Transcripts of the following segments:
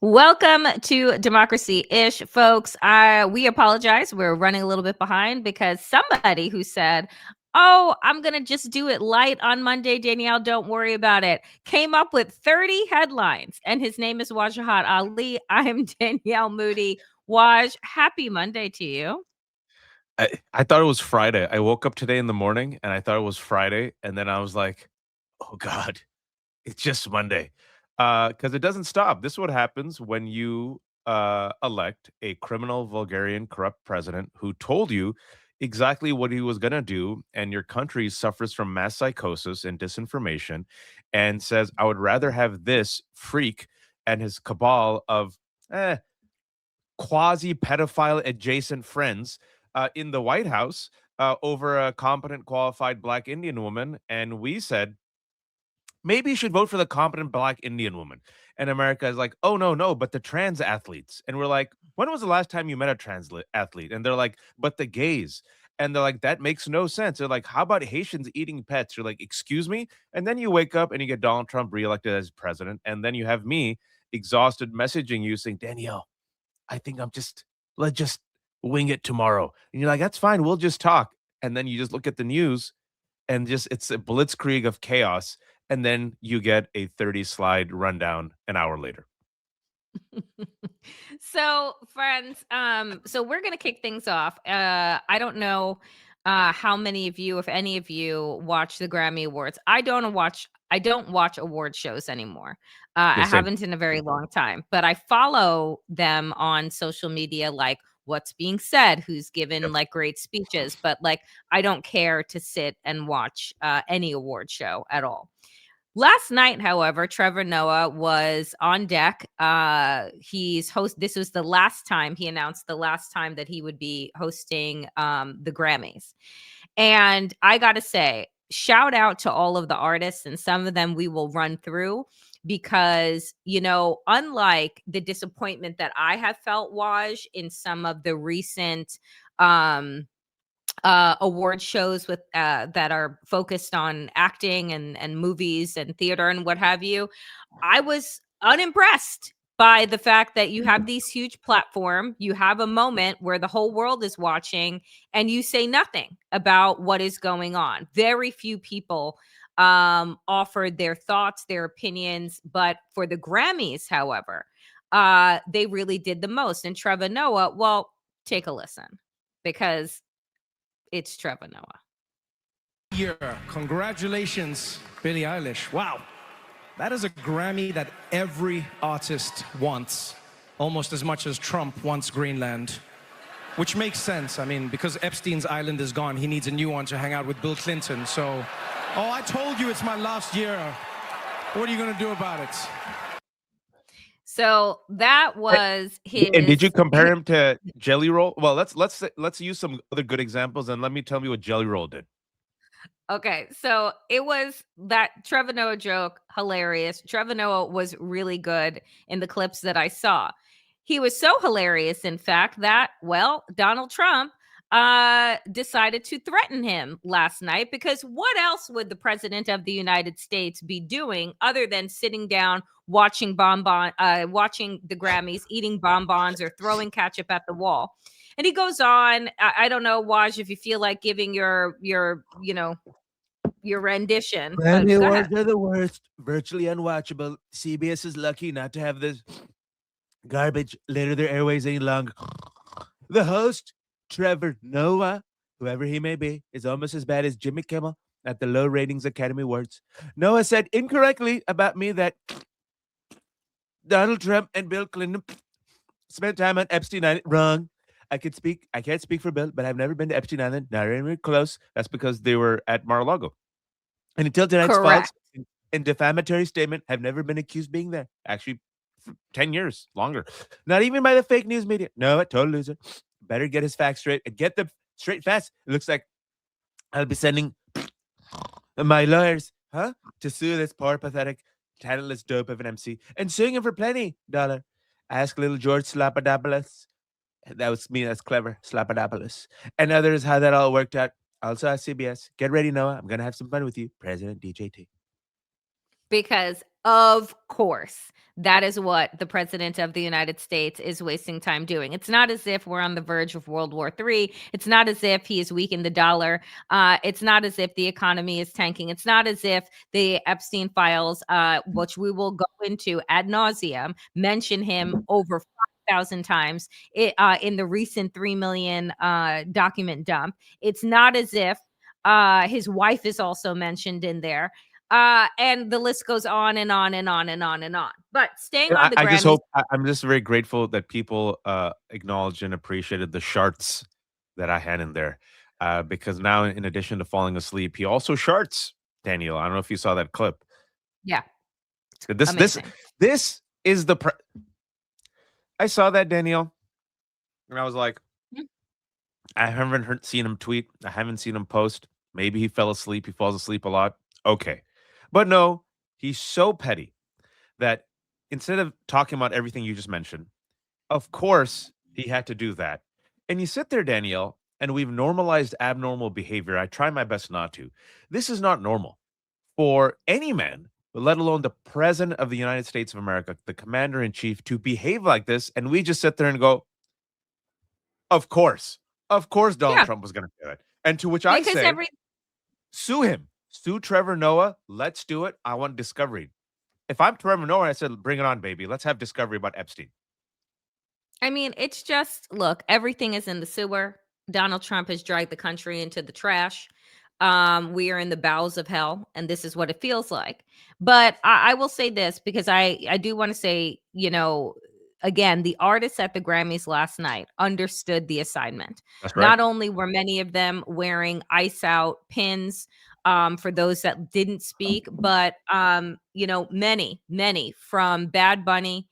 Welcome to Democracy Ish, folks. We apologize. We're running a little bit behind because somebody who said, "Oh, I'm going to just do it light on Monday, Danielle, don't worry about it," came up with 30 headlines. And his name is Wajahat Ali. I'm Danielle Moodie. Waj, happy Monday to you. I thought it was Friday. I woke up today in the morning and I thought it was Friday, and then I was like, "Oh God, it's just Monday," because it doesn't stop. This is what happens when you elect a criminal, vulgarian, corrupt president who told you exactly what he was going to do, and your country suffers from mass psychosis and disinformation, and says, "I would rather have this freak and his cabal of." Quasi pedophile adjacent friends in the White House over a competent, qualified Black Indian woman. And we said, maybe you should vote for the competent Black Indian woman. And America is like, oh, no, no, but the trans athletes. And we're like, when was the last time you met a trans athlete? And they're like, but the gays. And they're like, that makes no sense. They're like, how about Haitians eating pets? You're like, excuse me? And then you wake up and you get Donald Trump reelected as president. And then you have me exhausted messaging you saying, Danielle, I think let's just wing it tomorrow. And you're like, that's fine. We'll just talk. And then you just look at the news and it's a blitzkrieg of chaos. And then you get a 30 slide rundown an hour later. So, friends, so we're gonna kick things off. I don't know how many of you, if any of you, watch the Grammy Awards. I don't watch award shows anymore. The I same. haven't in a very long time, but I follow them on social media, like what's being said, who's given Yep. like great speeches, but like I don't care to sit and watch any award show at all. Last night, however, Trevor Noah was on deck. This was the last time he announced the last time that he would be hosting the Grammys. And I got to say, shout out to all of the artists, and some of them we will run through because, unlike the disappointment that I have felt, Waj, in some of the recent um award shows with that are focused on acting and movies and theater and what have you, I was unimpressed by the fact that you have these huge platform, you have a moment where the whole world is watching, and you say nothing about what is going on. Very few people offered their thoughts, their opinions, but for the Grammys, however, they really did the most. And Trevor Noah, well, take a listen because it's Trevor Noah. Year. Congratulations, Billie Eilish. Wow. That is a Grammy that every artist wants, almost as much as Trump wants Greenland, which makes sense. I mean, because Epstein's island is gone, he needs a new one to hang out with Bill Clinton. So, oh, I told you it's my last year. What are you going to do about it? So that was And did you his. compare him to Jelly Roll? Well, let's use some other good examples and let me tell you what Jelly Roll did. Okay, so it was that Trevor Noah joke, hilarious. Trevor Noah was really good in the clips that I saw. He was so hilarious, in fact, that, well, Donald Trump decided to threaten him last night because what else would the president of the United States be doing other than sitting down, watching the Grammys, eating bonbons, or throwing ketchup at the wall? And he goes on. I don't know, Waj, if you feel like giving your rendition, but Grammy go Awards ahead. are the worst, virtually unwatchable. CBS is lucky not to have this garbage litter their airways any longer. The host, Trevor Noah, whoever he may be, is almost as bad as Jimmy Kimmel at the low ratings Academy Awards. Noah said incorrectly about me that Donald Trump and Bill Clinton spent time on Epstein Island. Wrong. I can't speak for Bill, but I've never been to Epstein Island, not even close. That's because they were at Mar-a-Lago. And until tonight's false Correct. and defamatory statement, have never been accused of being there. Actually, for 10 years longer. Not even by the fake news media. No, a total loser. Better get his facts straight and get them straight fast. It looks like I'll be sending my lawyers, to sue this poor, pathetic, talentless dope of an MC and suing him for plenty dollar. Ask little George Slapadopoulos. That was me. That's clever. Slapadopoulos. And others how that all worked out. Also at CBS. Get ready, Noah. I'm going to have some fun with you. President DJT. because of course that is what the president of the United States is wasting time doing. It's not as if we're on the verge of World War III. It's not as if he has weakened the dollar. It's not as if the economy is tanking. It's not as if the Epstein files, which we will go into ad nauseum, mention him over 5,000 times in the recent 3 million document dump. It's not as if his wife is also mentioned in there. And the list goes on and on and on and on and on. But staying on the I just Grammys, hope I'm just very grateful that people acknowledged and appreciated the sharts that I had in there. Because now, in addition to falling asleep, he also sharts. Daniel, I don't know if you saw that clip. yeah, This amazing. this is the. I saw that, Danielle, and I was like, Mm. I haven't seen him tweet. I haven't seen him post. Maybe he fell asleep. He falls asleep a lot. Okay, but no, he's so petty that instead of talking about everything you just mentioned, of course he had to do that. And you sit there, Danielle, and we've normalized abnormal behavior. I try my best not to. This is not normal for any man, let alone the president of the United States of America, the commander in chief, to behave like this. And we just sit there and go, of course, Donald Yeah, Trump was going to do it. And to which I because say, every sue him, sue Trevor Noah. Let's do it. I want discovery. If I'm Trevor Noah, I said, bring it on, baby. Let's have discovery about Epstein. I mean, it's just look, everything is in the sewer. Donald Trump has dragged the country into the trash. We are in the bowels of hell, and this is what it feels like. But I will say this because I do want to say, again, the artists at the Grammys last night understood the assignment. That's right. Not only were many of them wearing ice out pins for those that didn't speak, but many from Bad Bunny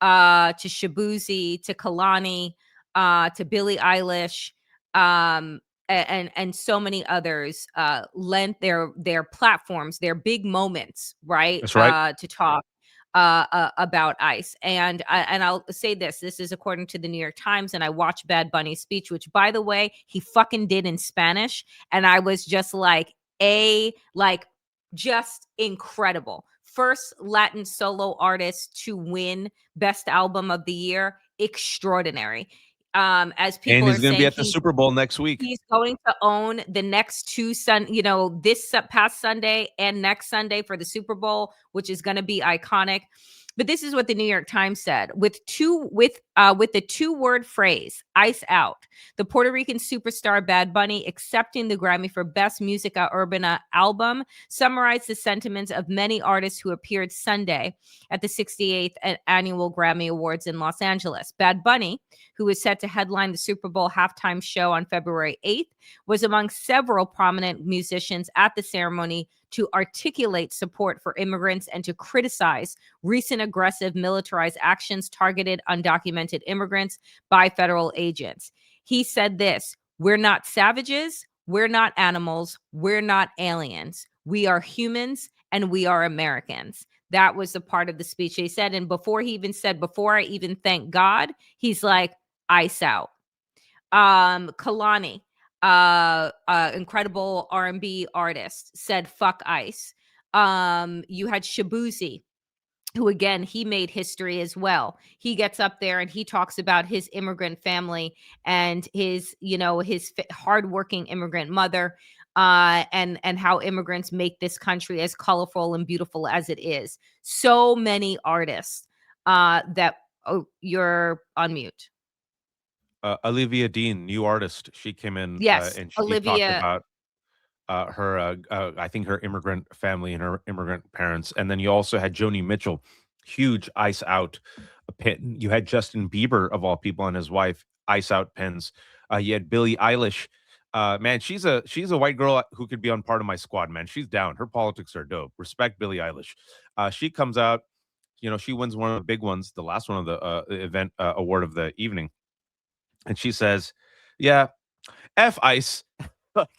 to Shabuzi, to Kalani, to Billie Eilish, and so many others lent their platforms, their big moments, right, That's right. to talk about ICE. And I'll say this: this is according to the New York Times, and I watched Bad Bunny's speech, which, by the way, he fucking did in Spanish, and I was just just incredible. First Latin solo artist to win Best Album of the Year. Extraordinary. As And people he's are going to be saying, at the Super Bowl next week. he's going to own the next two this past Sunday and next Sunday for the Super Bowl, which is going to be iconic. But this is what the New York Times said with the two-word phrase "ice out." The Puerto Rican superstar Bad Bunny accepting the Grammy for Best Musica Urbana Album summarized the sentiments of many artists who appeared Sunday at the 68th annual Grammy Awards in Los Angeles. Bad Bunny, who is set to headline the Super Bowl halftime show on February 8th, was among several prominent musicians at the ceremony to articulate support for immigrants and to criticize recent aggressive militarized actions targeted undocumented immigrants by federal agents. He said this: "We're not savages, we're not animals, we're not aliens. We are humans and we are Americans." That was the part of the speech he said. And before he even said, "Before I even thank God," he's like, "Ice out." Kalani, incredible R&B artist, said "fuck ICE." You had Shabuzi, who again, he made history as well. He gets up there and he talks about his immigrant family and his hardworking immigrant mother, and how immigrants make this country as colorful and beautiful as it is. So many artists that you're on mute. Olivia Dean, new artist. She came in Yes, and she talked Olivia. about her, I think her immigrant family and her immigrant parents. And then you also had Joni Mitchell, huge ice out pin. You had Justin Bieber, of all people, and his wife, ice out pins. You had Billie Eilish. Man, she's a white girl who could be on part of my squad, man. She's down. Her politics are dope. Respect Billie Eilish. She comes out, she wins one of the big ones, the last one of the event award of the evening. And she says, yeah, F ICE. Like,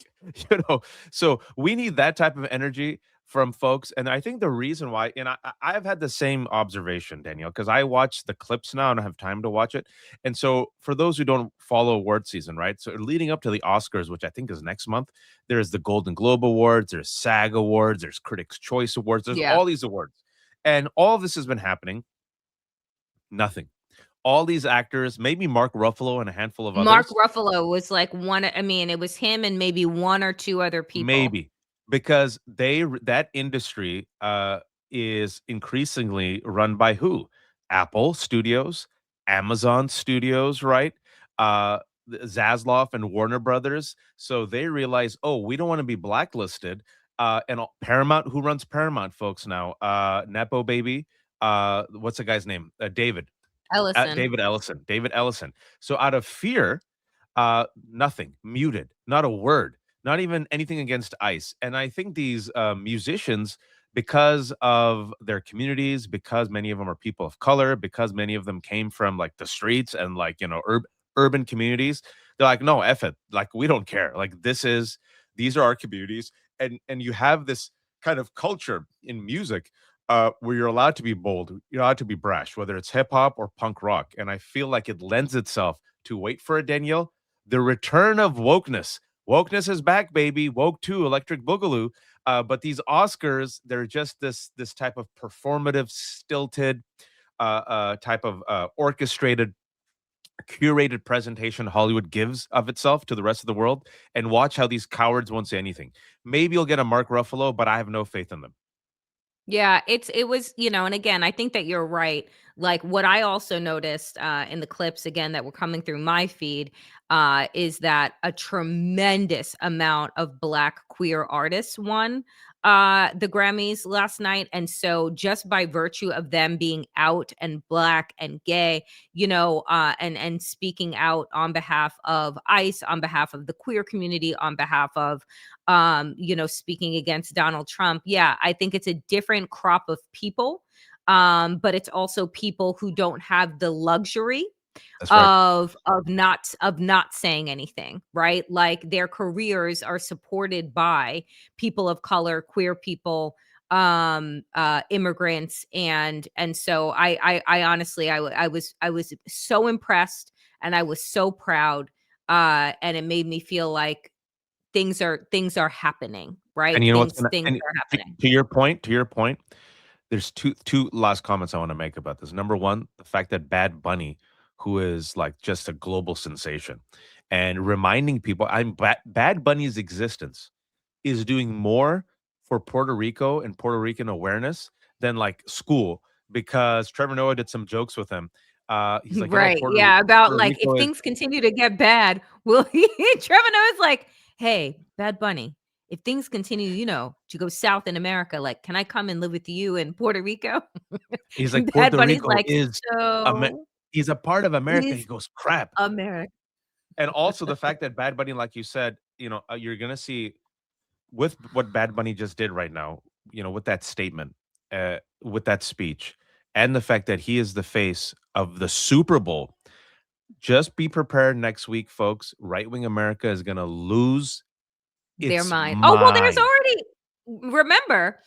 so we need that type of energy from folks. And I think the reason why, and I've had the same observation, Danielle, because I watch the clips now and I have time to watch it. And so for those who don't follow award season, right? So leading up to the Oscars, which I think is next month, there's the Golden Globe Awards, there's SAG Awards, there's Critics' Choice Awards, there's Yeah. all these awards. And all of this has been happening. Nothing. All these actors, maybe Mark Ruffalo and a handful of Mark others. Ruffalo was like one. I mean, it was him and maybe one or two other people. Maybe because that industry is increasingly run by who? Apple Studios, Amazon Studios, right? Uh Zasloff and Warner Brothers. So they realize, oh, we don't want to be blacklisted. Paramount, who runs Paramount, folks now? Nepo baby. What's the guy's name? David. Ellison. David Ellison. So out of fear, nothing, muted, not a word, not even anything against ICE. And I think these musicians, because of their communities, because many of them are people of color, because many of them came from like the streets and like, urban communities, they're like, no, F it. Like, we don't care. Like, these are our communities. And you have this kind of culture in music where you're allowed to be bold, you're allowed to be brash, whether it's hip hop or punk rock. And I feel like it lends itself to, wait for it, Danielle, the return of wokeness. Wokeness is back, baby. Woke 2, Electric Boogaloo. But these Oscars, they're just this type of performative, stilted, type of orchestrated, curated presentation Hollywood gives of itself to the rest of the world. And watch how these cowards won't say anything. Maybe you'll get a Mark Ruffalo, but I have no faith in them. Yeah, it was, and again, I think that you're right. Like what I also noticed in the clips again that were coming through my feed is that a tremendous amount of Black queer artists won the Grammys last night. And so just by virtue of them being out and Black and gay, and speaking out on behalf of ICE, on behalf of the queer community, on behalf of speaking against Donald Trump. Yeah, I think it's a different crop of people. But it's also people who don't have the luxury That's right. of not saying anything, right? Like their careers are supported by people of color, queer people, immigrants, and so I honestly I was so impressed and I was so proud, and it made me feel like things are happening, right? And you know what's Things and are happening. to your point, there's two last comments I want to make about this. Number one, the fact that Bad Bunny, who is like just a global sensation, and reminding people, Bad Bunny's existence is doing more for Puerto Rico and Puerto Rican awareness than like school, because Trevor Noah did some jokes with him. He's like, Right. Yeah, about Puerto like if Rico is. things continue to get bad, will he Trevor Noah's like, "Hey, Bad Bunny, if things continue, to go south in America, like, can I come and live with you in Puerto Rico?" He's And like, Bad Puerto Bunny's Rico like, is, "So he's a part of America. He is goes, crap. America." And also the fact that Bad Bunny, like you said, you're gonna see with what Bad Bunny just did right now, with that statement, with that speech, and the fact that he is the face of the Super Bowl. Just be prepared next week, folks. Right wing America is gonna lose Their its mind. Oh, well, there's mind. already remember,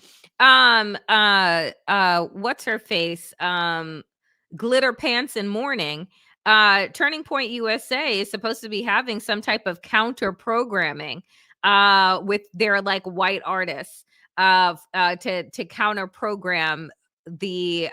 what's her face? Glitter Pants and Morning. Turning Point USA is supposed to be having some type of counter programming with their like white artists to counter program the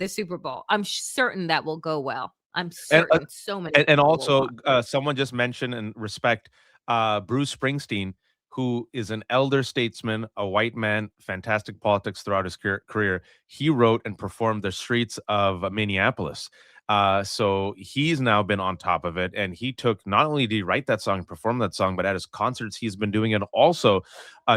Super Bowl. I'm certain that will go well. I'm And certain so many and people will also, watch. someone just mentioned and respect, Bruce Springsteen, who is an elder statesman, a white man, fantastic politics throughout his career. He wrote and performed the streets of Minneapolis. So he's now been on top of it, and he took, not only did he write that song and perform that song, but at his concerts he's been doing it. Also,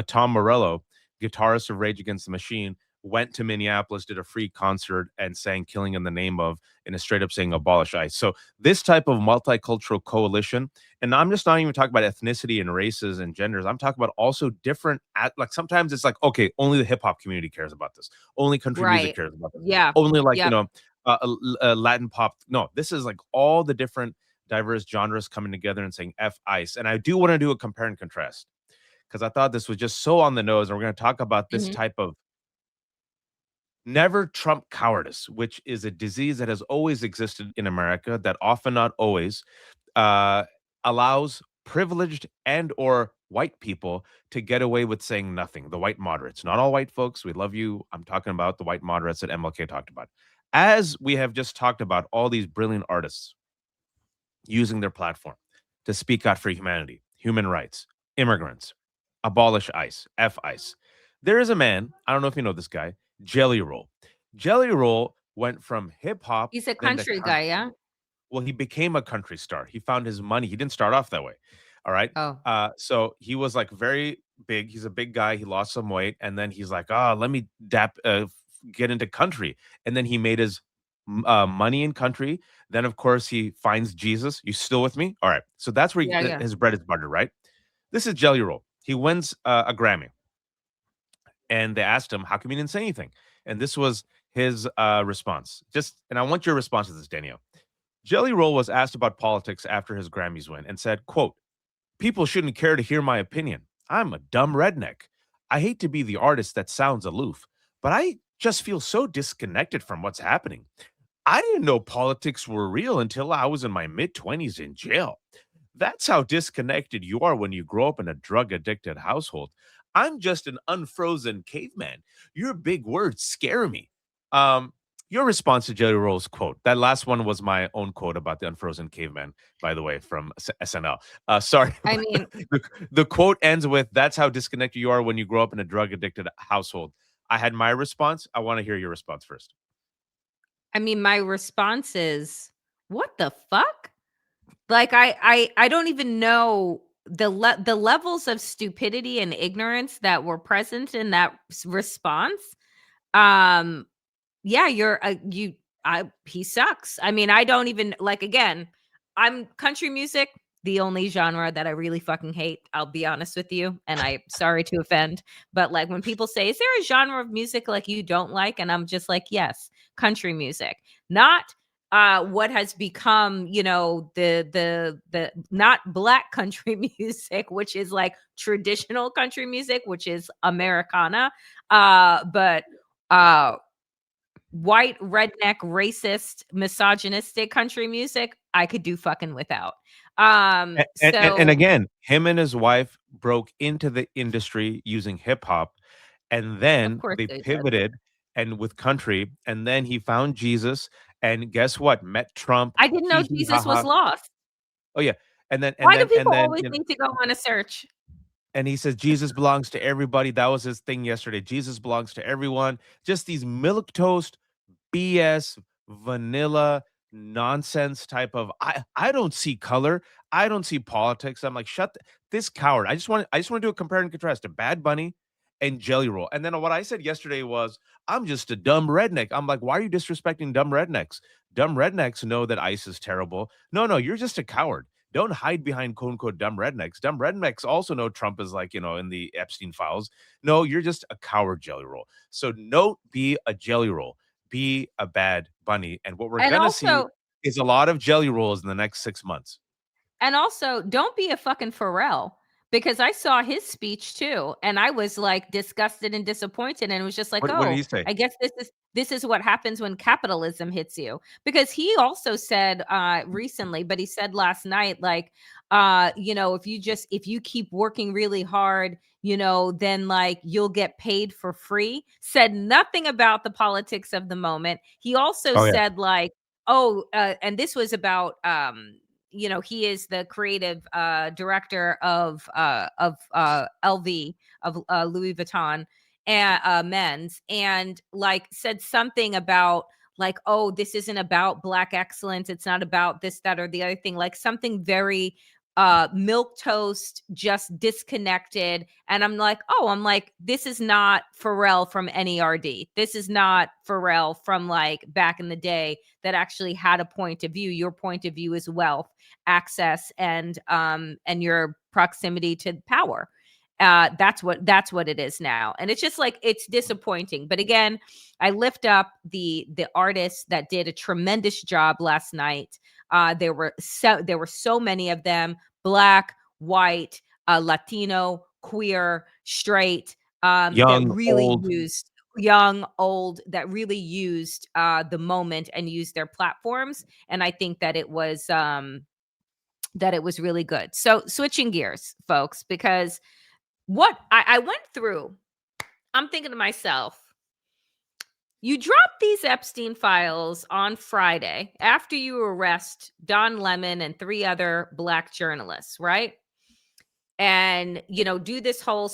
Tom Morello, guitarist of Rage Against the Machine, went to Minneapolis, did a free concert, and sang "Killing in the Name of," and is straight up saying abolish ICE. So this type of multicultural coalition, and I'm just not even talking about ethnicity and races and genders. I'm talking about also different, like sometimes it's like, okay, only the hip hop community cares about this. Only country music Right. cares about this. Yeah. Only like, Yep. Latin pop. No, this is like all the different diverse genres coming together and saying F ICE. And I do want to do a compare and contrast. because I thought this was just so on the nose. And we're going to talk about this Mhm. type of never Trump cowardice, which is a disease that has always existed in America, that often, not always, uh, allows privileged and or white people to get away with saying nothing. The white moderates, not all white folks. We love you. I'm talking about the white moderates that MLK talked about. As we have just talked about, all these brilliant artists using their platform to speak out for humanity, human rights, immigrants, abolish ICE, F ICE. There is a man, I don't know if you know this guy, Jelly Roll. Jelly Roll went from hip hop, He's a then to country guy, yeah? well, he became a country star. He found his money. He didn't start off that way. All right. Oh. So he was like very big. He's a big guy. He lost some weight, and then he's like, let me get into country. And then he made his money in country. Then, of course, he finds Jesus. You still with me? All right. So that's where Yeah, yeah. his bread is buttered, right? This is Jelly Roll. He wins a Grammy, and they asked him, "How come you didn't say anything?" And this was his response. And I want your response to this, Danielle. Jelly Roll was asked about politics after his Grammys win and said, quote, "People shouldn't care to hear my opinion. I'm a dumb redneck. I hate to be the artist that sounds aloof, but I just feel so disconnected from what's happening. I didn't know politics were real until I was in my mid-20s in jail. That's how disconnected you are when you grow up in a drug-addicted household. I'm just an unfrozen caveman. Your big words scare me." Um, your response to Jelly Roll's quote. That last one was my own quote about the unfrozen caveman, by the way, from SNL. Sorry. I mean, The quote ends with, "That's how disconnected you are when you grow up in a drug-addicted household." I had my response. I want to hear your response first. my response is, what the fuck? Like I don't even know the levels of stupidity and ignorance that were present in that response. Um yeah, he sucks. I don't even like, again, I'm country music, the only genre that I really fucking hate. I'll be honest with you, and I'm sorry to offend, but like when people say, "Is there a genre of music like you don't like?" and I'm just like, "Yes, country music." Not what has become, the not black country music, which is like traditional country music, which is Americana, but uh white redneck racist misogynistic country music I could do fucking without. And So again, him and his wife broke into the industry using hip hop, and of then course they they did. pivoted and with country, and then he found Jesus, and guess what? Met Trump. I didn't know Hee hee ha Jesus was ha. lost. Oh yeah, and then and Why do then and people then always you know, need to go on a search? and he says Jesus belongs to everybody. That was his thing yesterday. Jesus belongs to everyone. Just these milk toast BS, vanilla nonsense type of I don't see color. I don't see politics. I'm like, this coward. I just want to do a compare and contrast to Bad Bunny and Jelly Roll. And then what I said yesterday was, I'm just a dumb redneck. I'm like, why are you disrespecting dumb rednecks? Dumb rednecks know that ICE is terrible. No, you're just a coward. Don't hide behind quote unquote dumb rednecks. Dumb rednecks also know Trump is like, in the Epstein files. No, you're just a coward, Jelly Roll. So don't be a Jelly Roll, be a Bad Bunny. And what we're And gonna see also is a lot of Jelly Rolls in the next 6 months. And also, don't be a fucking Pharrell, because I saw his speech too, and I was like disgusted and disappointed, and it was just like, What did "Oh, he say? I guess this is what happens when capitalism hits you." Because he also said recently, but he said last night, like, if you keep working really hard, then like you'll get paid for free. Said nothing about the politics of the moment. He also Oh yeah. said like, oh, and this was about he is the creative director of LV, of Louis Vuitton and men's, and like said something about like, oh, this isn't about black excellence, it's not about this, that, or the other thing, like something very milk toast, just disconnected. And I'm like, this is not Pharrell from NERD. This is not Pharrell from like back in the day that actually had a point of view. Your point of view is wealth, access, and your proximity to power. That's what it is now, and it's just like, it's disappointing. But again, I lift up the artists that did a tremendous job last night. There were so many of them: black, white, Latino, queer, straight, that Young, really old. used young, old, that really used the moment and used their platforms. And I think that it was really good. So switching gears, folks, because what I went through, I'm thinking to myself, you drop these Epstein files on Friday after you arrest Don Lemon and 3 other Black journalists, right? And, do this whole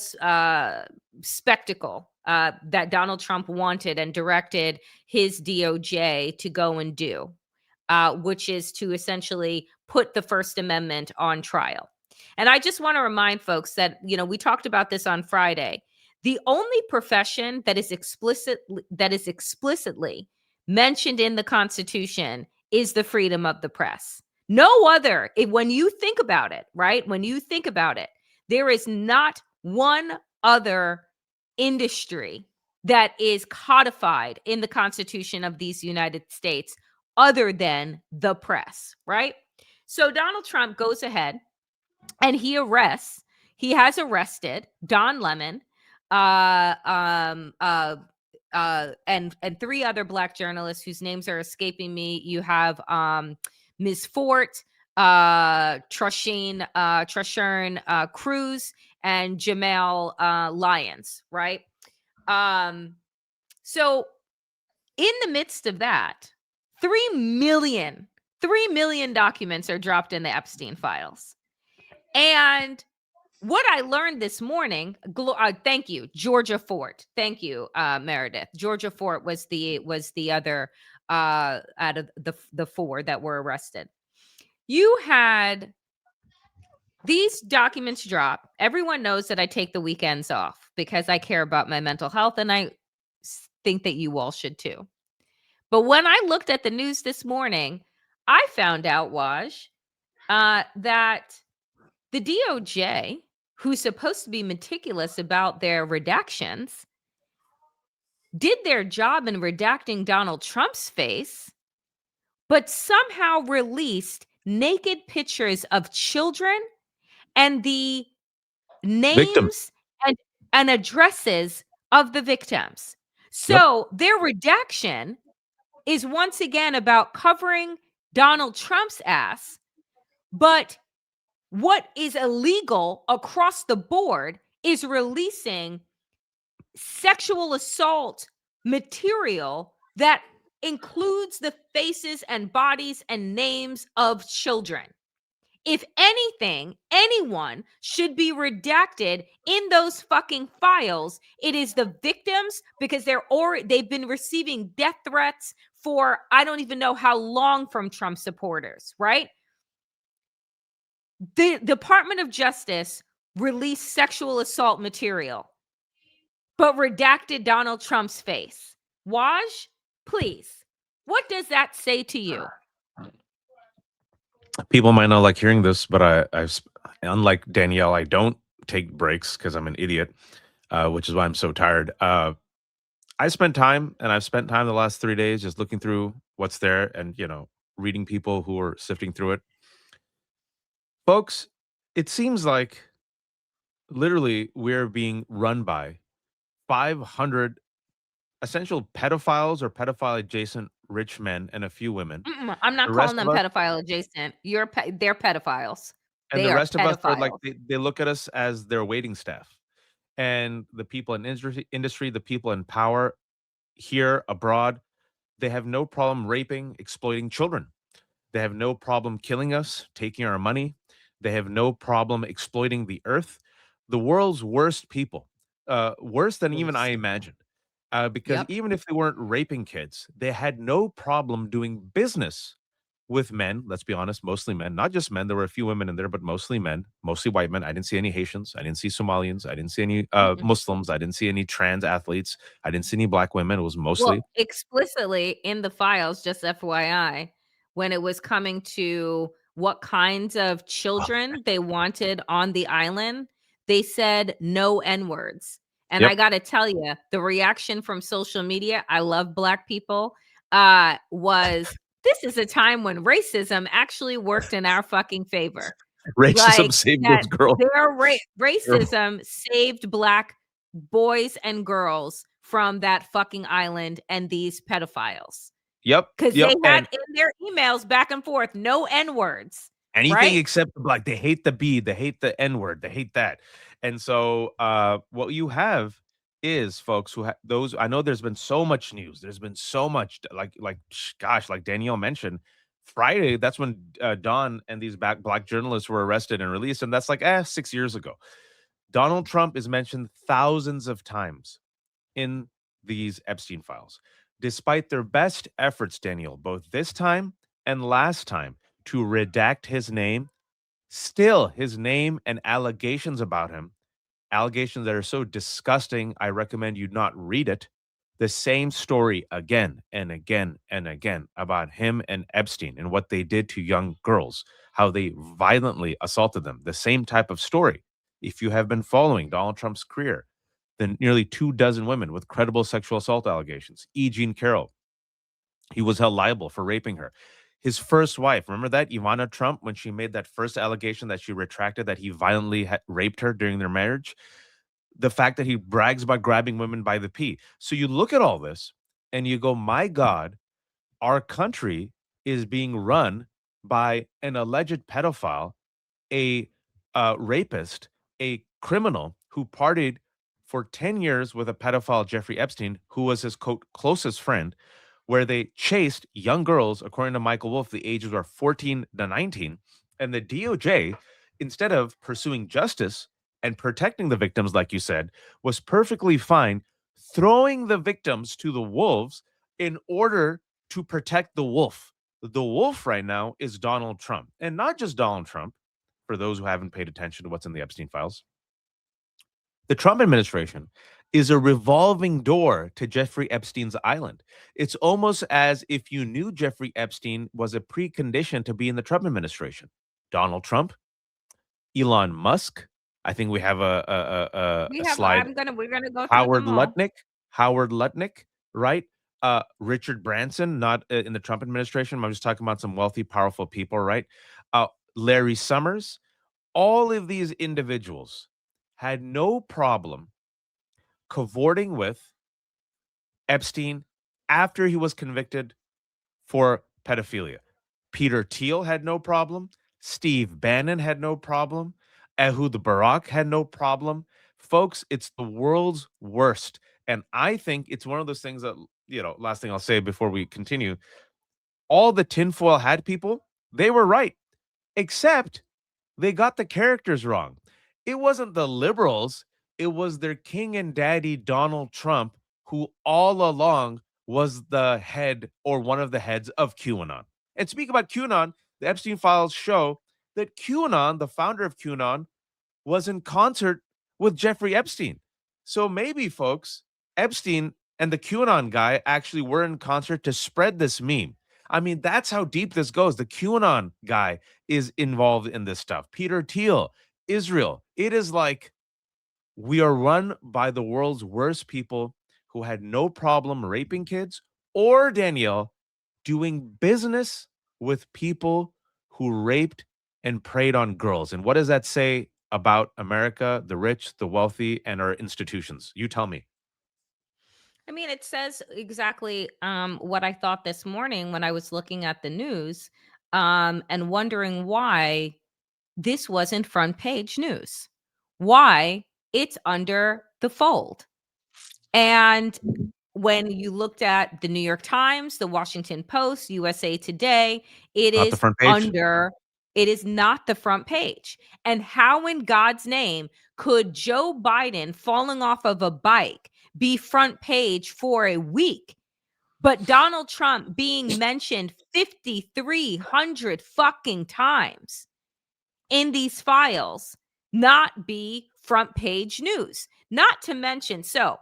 spectacle that Donald Trump wanted and directed his DOJ to go and do, which is to essentially put the First Amendment on trial. And I just want to remind folks that, we talked about this on Friday. The only profession that is explicitly mentioned in the Constitution is the freedom of the press. No other, when you think about it, right? When you think about it, there is not one other industry that is codified in the Constitution of these United States other than the press, right? So Donald Trump goes ahead and he has arrested Don Lemon, and 3 other Black journalists whose names are escaping me. You have Ms. Fort, Trashern Cruz, and Jamal Lyons, right? So in the midst of that, 3 million documents are dropped in the Epstein files. And what I learned this morning, thank you, Georgia Fort. Thank you, Meredith. Georgia Fort was the other out of the 4 that were arrested. You had these documents drop. Everyone knows that I take the weekends off because I care about my mental health, and I think that you all should too. But when I looked at the news this morning, I found out, Waj, that the DOJ, who's supposed to be meticulous about their redactions, did their job in redacting Donald Trump's face, but somehow released naked pictures of children and the names Victims. and addresses of the victims. So their redaction is once again about covering Donald Trump's ass, but what is illegal across the board is releasing sexual assault material that includes the faces and bodies and names of children. If anything, anyone should be redacted in those fucking files, it is the victims, because they've been receiving death threats for I don't even know how long from Trump supporters, right? The Department of Justice released sexual assault material, but redacted Donald Trump's face. Waj, please, what does that say to you? People might not like hearing this, but unlike Danielle, I don't take breaks because I'm an idiot, which is why I'm so tired. I've spent time the last 3 days just looking through what's there and, reading people who are sifting through it. Folks, it seems like literally we're being run by 500 essential pedophiles or pedophile adjacent rich men and a few women. I'm not The calling rest them of us- pedophile adjacent. They're pedophiles. And They the are rest of us are like, pedophiles. they look at us as their waiting staff. And the people in industry, the people in power here, abroad, they have no problem raping, exploiting children. They have no problem killing us, taking our money. They have no problem exploiting the earth. The world's worst people, worse than even I imagined. Because Yep. even if they weren't raping kids, they had no problem doing business with men. Let's be honest, mostly men, not just men. There were a few women in there, but mostly men, mostly white men. I didn't see any Haitians. I didn't see Somalians. I didn't see any Muslims. I didn't see any trans athletes. I didn't see any Black women. It was mostly. Well, explicitly in the files, just FYI, when it was coming to what kinds of children they wanted on the island, they said no N-words. And Yep. I got to tell you, the reaction from social media, I love Black people, was this is a time when racism actually worked in our fucking favor. Racism like saved that those girls. their racism saved Black boys and girls from that fucking island and these pedophiles. Yep, Because they yep, had and in their emails back and forth, no N words, anything right? except like they hate the B, they hate the N word, they hate that. And so what you have is folks who those I know there's been so much news. There's been so much gosh, like Danielle mentioned, Friday, that's when Don and these black journalists were arrested and released, and that's like 6 years ago. Donald Trump is mentioned thousands of times in these Epstein files. Despite their best efforts, Daniel, both this time and last time, to redact his name, still his name and allegations about him, allegations that are so disgusting, I recommend you not read it. The same story again and again and again about him and Epstein and what they did to young girls, how they violently assaulted them. The same type of story. If you have been following Donald Trump's career, then nearly 24 women with credible sexual assault allegations. E. Jean Carroll, he was held liable for raping her. His first wife, remember that Ivana Trump, when she made that first allegation that she retracted that he violently raped her during their marriage? The fact that he brags about grabbing women by the pee. So you look at all this and you go, my God, our country is being run by an alleged pedophile, a rapist, a criminal who partied for 10 years with a pedophile, Jeffrey Epstein, who was his quote, closest friend, where they chased young girls, according to Michael Wolff, the ages were 14 to 19. And the DOJ, instead of pursuing justice and protecting the victims, like you said, was perfectly fine throwing the victims to the wolves in order to protect the wolf. The wolf right now is Donald Trump. And not just Donald Trump, for those who haven't paid attention to what's in the Epstein files. The Trump administration is a revolving door to Jeffrey Epstein's island. It's almost as if you knew Jeffrey Epstein was a precondition to be in the Trump administration. Donald Trump, Elon Musk. I think we have We a have. slide. We're gonna go through Howard them all. Lutnick, right? Richard Branson, not in the Trump administration. I'm just talking about some wealthy, powerful people, right? Larry Summers. All of these individuals had no problem cavorting with Epstein after he was convicted for pedophilia. Peter Thiel had no problem. Steve Bannon had no problem. Ehud Barak had no problem. Folks, it's the world's worst. And I think it's one of those things that, last thing I'll say before we continue, all the tinfoil hat people, they were right, except they got the characters wrong. It wasn't the liberals, it was their king and daddy, Donald Trump, who all along was the head or one of the heads of QAnon. And speak about QAnon, the Epstein files show that QAnon, the founder of QAnon, was in concert with Jeffrey Epstein. So maybe, folks, Epstein and the QAnon guy actually were in concert to spread this meme. I mean, that's how deep this goes. The QAnon guy is involved in this stuff. Peter Thiel, Israel. It is like we are run by the world's worst people who had no problem raping kids or, Danielle, doing business with people who raped and preyed on girls. And what does that say about America, the rich, the wealthy, and our institutions? You tell me. I mean, it says exactly what I thought this morning when I was looking at the news and wondering why this wasn't front page news, why it's under the fold. And when you looked at the New York Times, the Washington Post, USA Today, it Not the is front page. under, it is not the front page. And how in God's name could Joe Biden falling off of a bike be front page for a week, but Donald Trump being mentioned 5,300 fucking times in these files not be front page news? Not to mention, the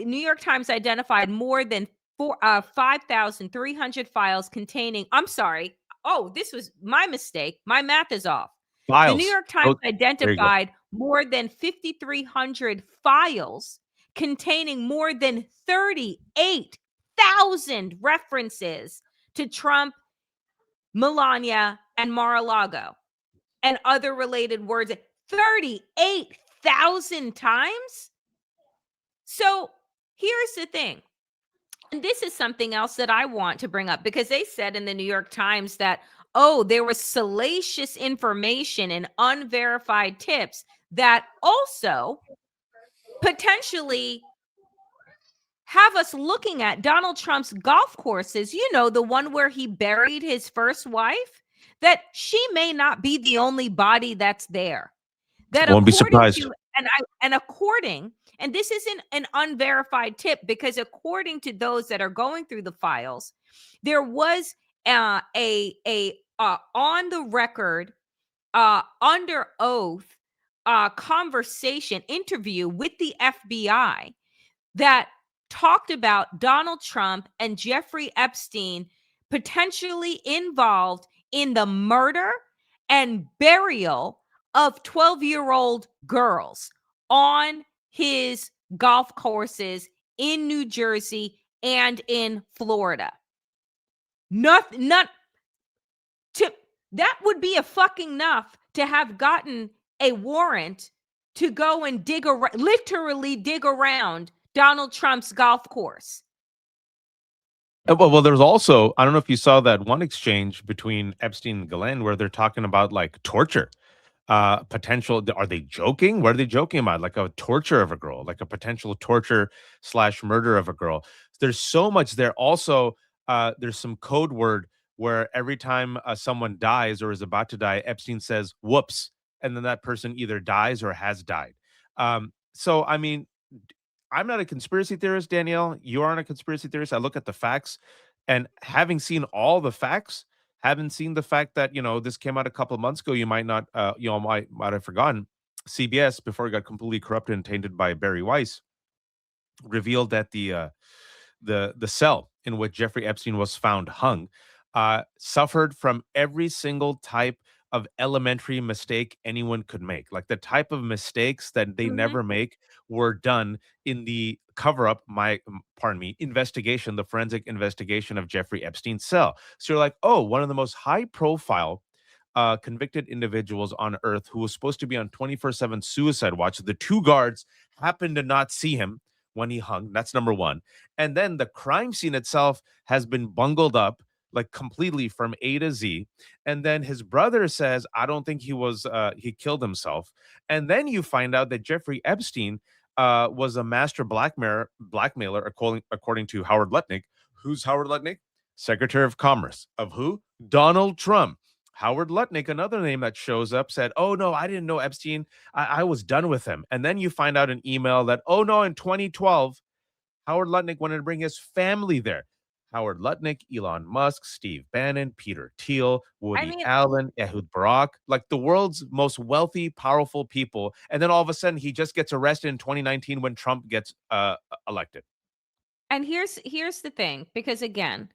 New York Times identified more than 5,300 files containing, I'm sorry. Oh, this was my mistake. My math is off. The New Files. York Times Oh, there you go. identified more than 5,300 files containing more than 38,000 references to Trump, Melania, and Mar-a-Lago. and other related words 38,000 times. So here's the thing. And this is something else that I want to bring up, because they said in the New York Times that, oh, there was salacious information and unverified tips that also potentially have us looking at Donald Trump's golf courses, the one where he buried his first wife, that she may not be the only body that's there. That Won't be according surprised. to, and this isn't an unverified tip, because according to those that are going through the files, there was a on the record, under oath, conversation interview with the FBI that talked about Donald Trump and Jeffrey Epstein potentially involved in the murder and burial of 12-year-old girls on his golf courses in New Jersey and in Florida. Not to, that would be a fucking enough to have gotten a warrant to go and literally dig around Donald Trump's golf course. Well, there's also, I don't know if you saw that one exchange between Epstein and Ghislaine where they're talking about like torture, potential. Are they joking? What are they joking about? Like a torture of a girl, like a potential torture / murder of a girl. There's so much there. Also, there's some code word where every time someone dies or is about to die, Epstein says, whoops. And then that person either dies or has died. So, I mean, I'm not a conspiracy theorist, Danielle. You aren't a conspiracy theorist. I look at the facts, and having seen all the facts, having seen the fact that this came out a couple of months ago, you might not, might have forgotten. CBS, before it got completely corrupted and tainted by Barry Weiss, revealed that the cell in which Jeffrey Epstein was found hung suffered from every single type of elementary mistake anyone could make. Like the type of mistakes that they never make were done in the cover up, investigation, the forensic investigation of Jeffrey Epstein's cell. So you're like, oh, one of the most high profile convicted individuals on earth who was supposed to be on 24/7 suicide watch. The two guards happened to not see him when he hung. That's number one. And then the crime scene itself has been bungled up like completely from A to Z. And then his brother says, I don't think he killed himself. And then you find out that Jeffrey Epstein was a master blackmailer, according to Howard Lutnick. Who's Howard Lutnick? Secretary of Commerce of who? Donald Trump. Howard Lutnick, another name that shows up, said, oh, no, I didn't know Epstein. I was done with him. And then you find out an email that, oh, no, in 2012, Howard Lutnick wanted to bring his family there. Howard Lutnick, Elon Musk, Steve Bannon, Peter Thiel, Woody Allen, Ehud Barak, like the world's most wealthy, powerful people. And then all of a sudden, he just gets arrested in 2019 when Trump gets elected. And here's the thing, because again,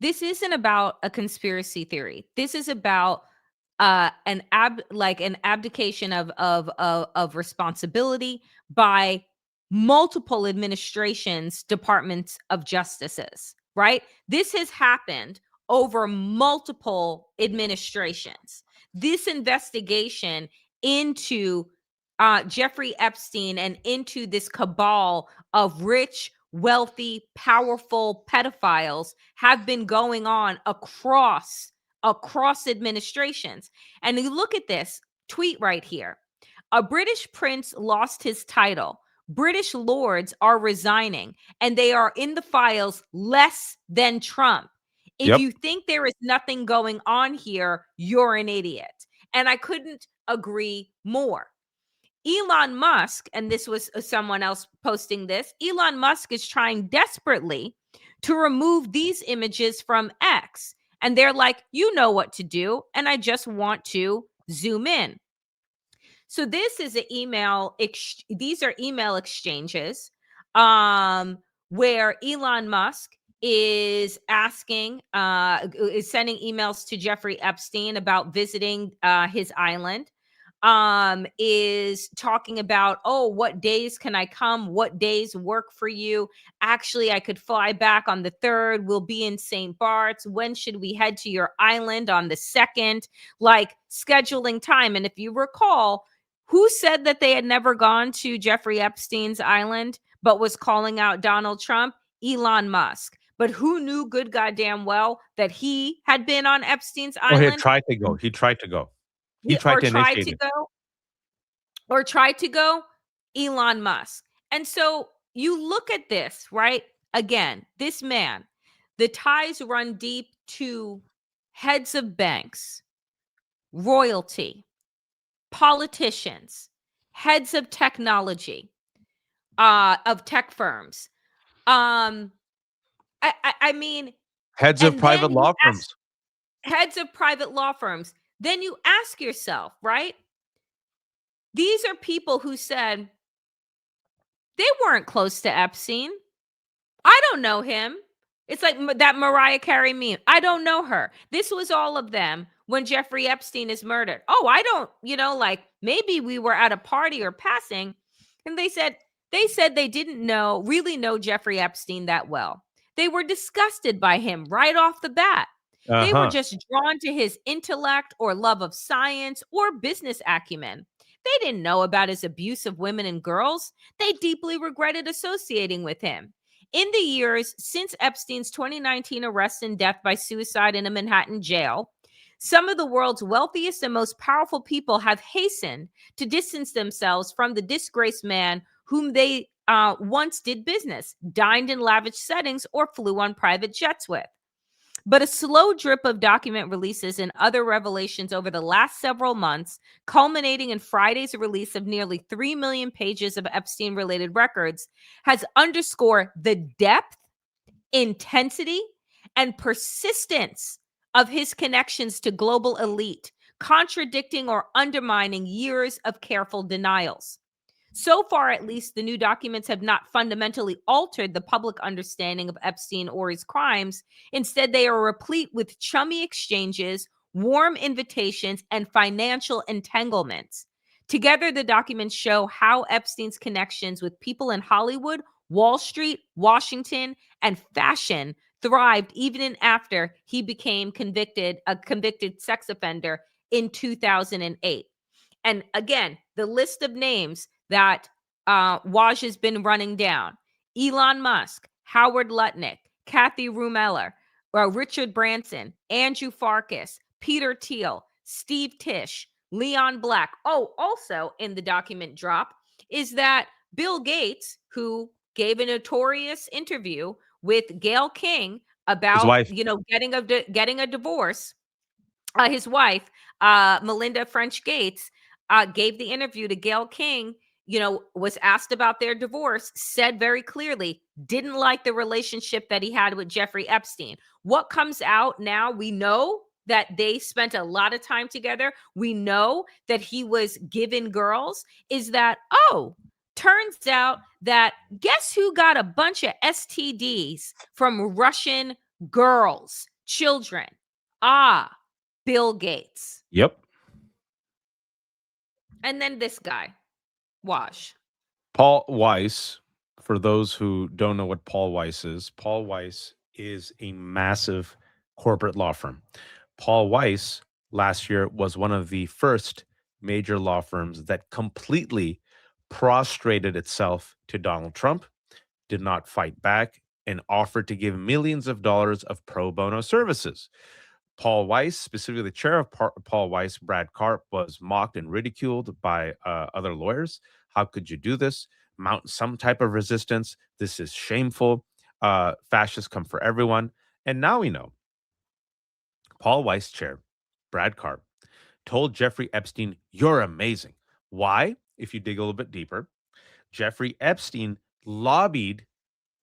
this isn't about a conspiracy theory. This is about an abdication of responsibility by multiple administrations, departments of justices, right? This has happened over multiple administrations. This investigation into Jeffrey Epstein and into this cabal of rich, wealthy, powerful pedophiles have been going on across administrations. And you look at this tweet right here. A British prince lost his title. British lords are resigning, and they are in the files less than Trump. If you think there is nothing going on here, you're an idiot. And I couldn't agree more. Elon Musk, and this was someone else posting this, Elon Musk is trying desperately to remove these images from X. And they're like, you know what to do. And I just want to zoom in. So this is an email. These are email exchanges where Elon Musk is asking, is sending emails to Jeffrey Epstein about visiting his island. is talking about, oh, what days can I come? What days work for you? Actually, I could fly back on the 3rd. We'll be in St. Bart's. When should we head to your island on the 2nd? Like scheduling time. And if you recall, who said that they had never gone to Jeffrey Epstein's island, but was calling out Donald Trump? Elon Musk. But who knew good goddamn well that he had been on Epstein's Oh, he had island? tried to go. He tried to go. He Yeah, tried or to tried initiate to it. go, or tried to go? Elon Musk. And so you look at this, right? Again, this man, the ties run deep to heads of banks, royalty, politicians, heads of technology, of tech firms. Um, I mean, Heads of and private then you law ask firms. heads of private law firms. Then you ask yourself, right? These are people who said they weren't close to Epstein. I don't know him. It's like that Mariah Carey meme. I don't know her. This was all of them when Jeffrey Epstein is murdered. Oh, I don't, like maybe we were at a party or passing, and they said they didn't really know Jeffrey Epstein that well. They were disgusted by him right off the bat. They were Uh-huh. just drawn to his intellect or love of science or business acumen. They didn't know about his abuse of women and girls. They deeply regretted associating with him. In the years since Epstein's 2019 arrest and death by suicide in a Manhattan jail, some of the world's wealthiest and most powerful people have hastened to distance themselves from the disgraced man whom they once did business, dined in lavish settings, or flew on private jets with. But a slow drip of document releases and other revelations over the last several months, culminating in Friday's release of nearly 3 million pages of Epstein related records, has underscored the depth, intensity, and persistence of his connections to global elite, contradicting or undermining years of careful denials. So far, at least, the new documents have not fundamentally altered the public understanding of Epstein or his crimes. Instead, they are replete with chummy exchanges, warm invitations, and financial entanglements. Together, the documents show how Epstein's connections with people in Hollywood, Wall Street, Washington, and fashion thrived even after he became a convicted sex offender in 2008. And again, the list of names that Waj has been running down: Elon Musk, Howard Lutnick, Kathy Rumeller, Richard Branson, Andrew Farkas, Peter Thiel, Steve Tisch, Leon Black. Oh, also in the document drop is that Bill Gates, who gave a notorious interview with Gayle King His about, wife. getting a divorce, his wife, Melinda French Gates, gave the interview to Gayle King, was asked about their divorce, said very clearly, didn't like the relationship that he had with Jeffrey Epstein. What comes out now, we know that they spent a lot of time together. We know that he was given girls, is that, oh, turns out that guess who got a bunch of STDs from Russian girls, children? Bill Gates. Yep. And then this guy, Wash. Paul Weiss, for those who don't know what Paul Weiss is a massive corporate law firm. Paul Weiss last year was one of the first major law firms that completely prostrated itself to Donald Trump, did not fight back, and offered to give millions of dollars of pro bono services. Paul Weiss, specifically the chair of Paul Weiss, Brad Karp, was mocked and ridiculed by other lawyers. How could you do this? Mount some type of resistance. This is shameful. Fascists come for everyone. And now we know Paul Weiss chair, Brad Karp, told Jeffrey Epstein, "You're amazing." Why? If you dig a little bit deeper, Jeffrey Epstein lobbied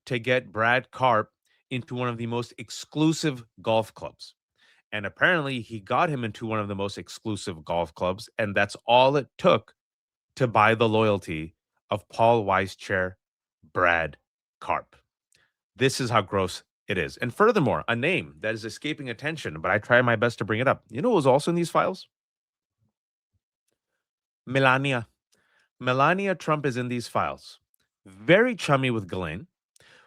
to get Brad Karp into one of the most exclusive golf clubs. And apparently he got him into one of the most exclusive golf clubs. And that's all it took to buy the loyalty of Paul Weiss chair, Brad Karp. This is how gross it is. And furthermore, a name that is escaping attention, but I try my best to bring it up. You know what was also in these files? Melania. Melania Trump is in these files. Very chummy with Ghislaine.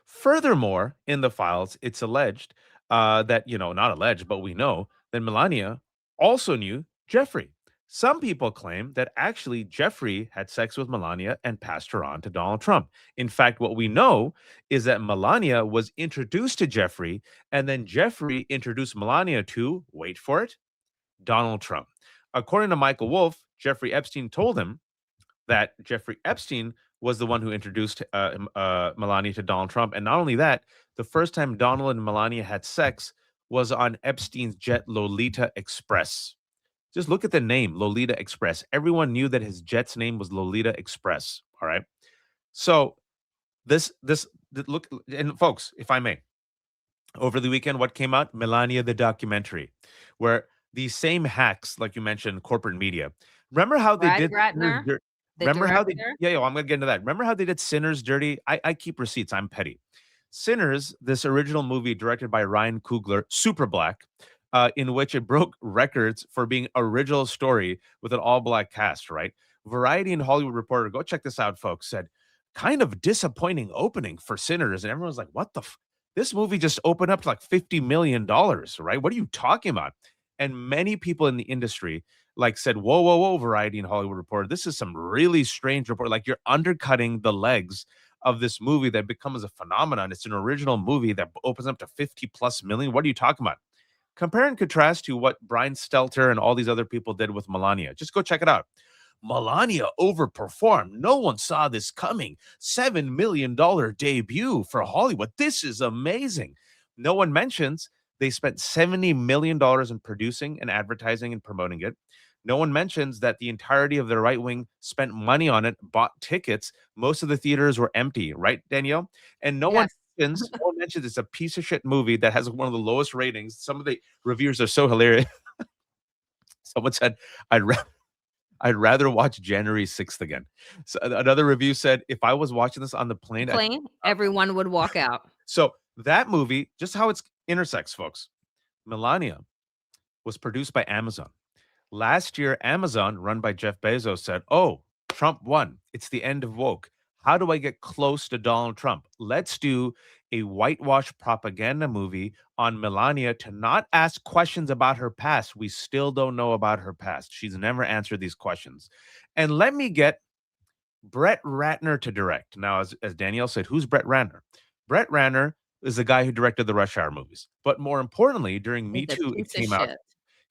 Furthermore, in the files, it's alleged that, not alleged, but we know that Melania also knew Jeffrey. Some people claim that actually Jeffrey had sex with Melania and passed her on to Donald Trump. In fact, what we know is that Melania was introduced to Jeffrey, and then Jeffrey introduced Melania to, wait for it, Donald Trump. According to Michael Wolff, Jeffrey Epstein told him that Jeffrey Epstein was the one who introduced Melania to Donald Trump. And not only that, the first time Donald and Melania had sex was on Epstein's jet Lolita Express. Just look at the name, Lolita Express. Everyone knew that his jet's name was Lolita Express. All right. So look, and folks, if I may, over the weekend, what came out? Melania the documentary, where these same hacks, like you mentioned, corporate media. Remember how they Brad did Ratner, the Remember how they director? yeah, I'm gonna get into that. Remember how they did Sinners dirty? I keep receipts. I'm petty. Sinners, this original movie directed by Ryan Coogler, super black, in which it broke records for being original story with an all black cast. Right? Variety and Hollywood Reporter, go check this out, folks. Said kind of disappointing opening for Sinners, and everyone's like, "What the? This movie just opened up to like $50 million, right? What are you talking about?" And many people in the industry like said, whoa, whoa, whoa, Variety and Hollywood Reporter, this is some really strange report. Like you're undercutting the legs of this movie that becomes a phenomenon. It's an original movie that opens up to 50 plus million. What are you talking about? Compare and contrast to what Brian Stelter and all these other people did with Melania. Just go check it out. Melania overperformed. No one saw this coming. $7 million debut for Hollywood. This is amazing. No one mentions they spent $70 million in producing and advertising and promoting it. No one mentions that the entirety of the right wing spent money on it, bought tickets. Most of the theaters were empty, right, Danielle? And no Yes. one mentions it's a piece of shit movie that has one of the lowest ratings. Some of the reviews are so hilarious. Someone said, I'd rather watch January 6th again. So another review said, if I was watching this on the plane, Everyone would walk out. so that movie, just how it's intersects, folks. Melania was produced by Amazon. Last year, Amazon, run by Jeff Bezos, said, oh, Trump won. It's the end of woke. How do I get close to Donald Trump? Let's do a whitewash propaganda movie on Melania to not ask questions about her past. We still don't know about her past. She's never answered these questions. And let me get Brett Ratner to direct. Now, as Danielle said, who's Brett Ratner? Brett Ratner is the guy who directed the Rush Hour movies. But more importantly, during Me He's a Too, it piece of came out. shit.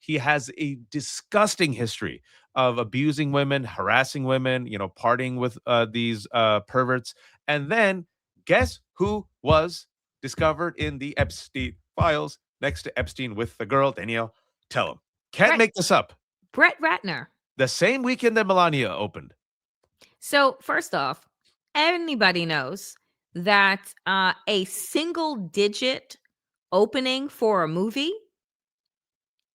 He has a disgusting history of abusing women, harassing women, partying with these perverts. And then guess who was discovered in the Epstein files next to Epstein with the girl? Danielle, tell him. Can't make this up. Brett Ratner. The same weekend that Melania opened. So first off, anybody knows that a single digit opening for a movie,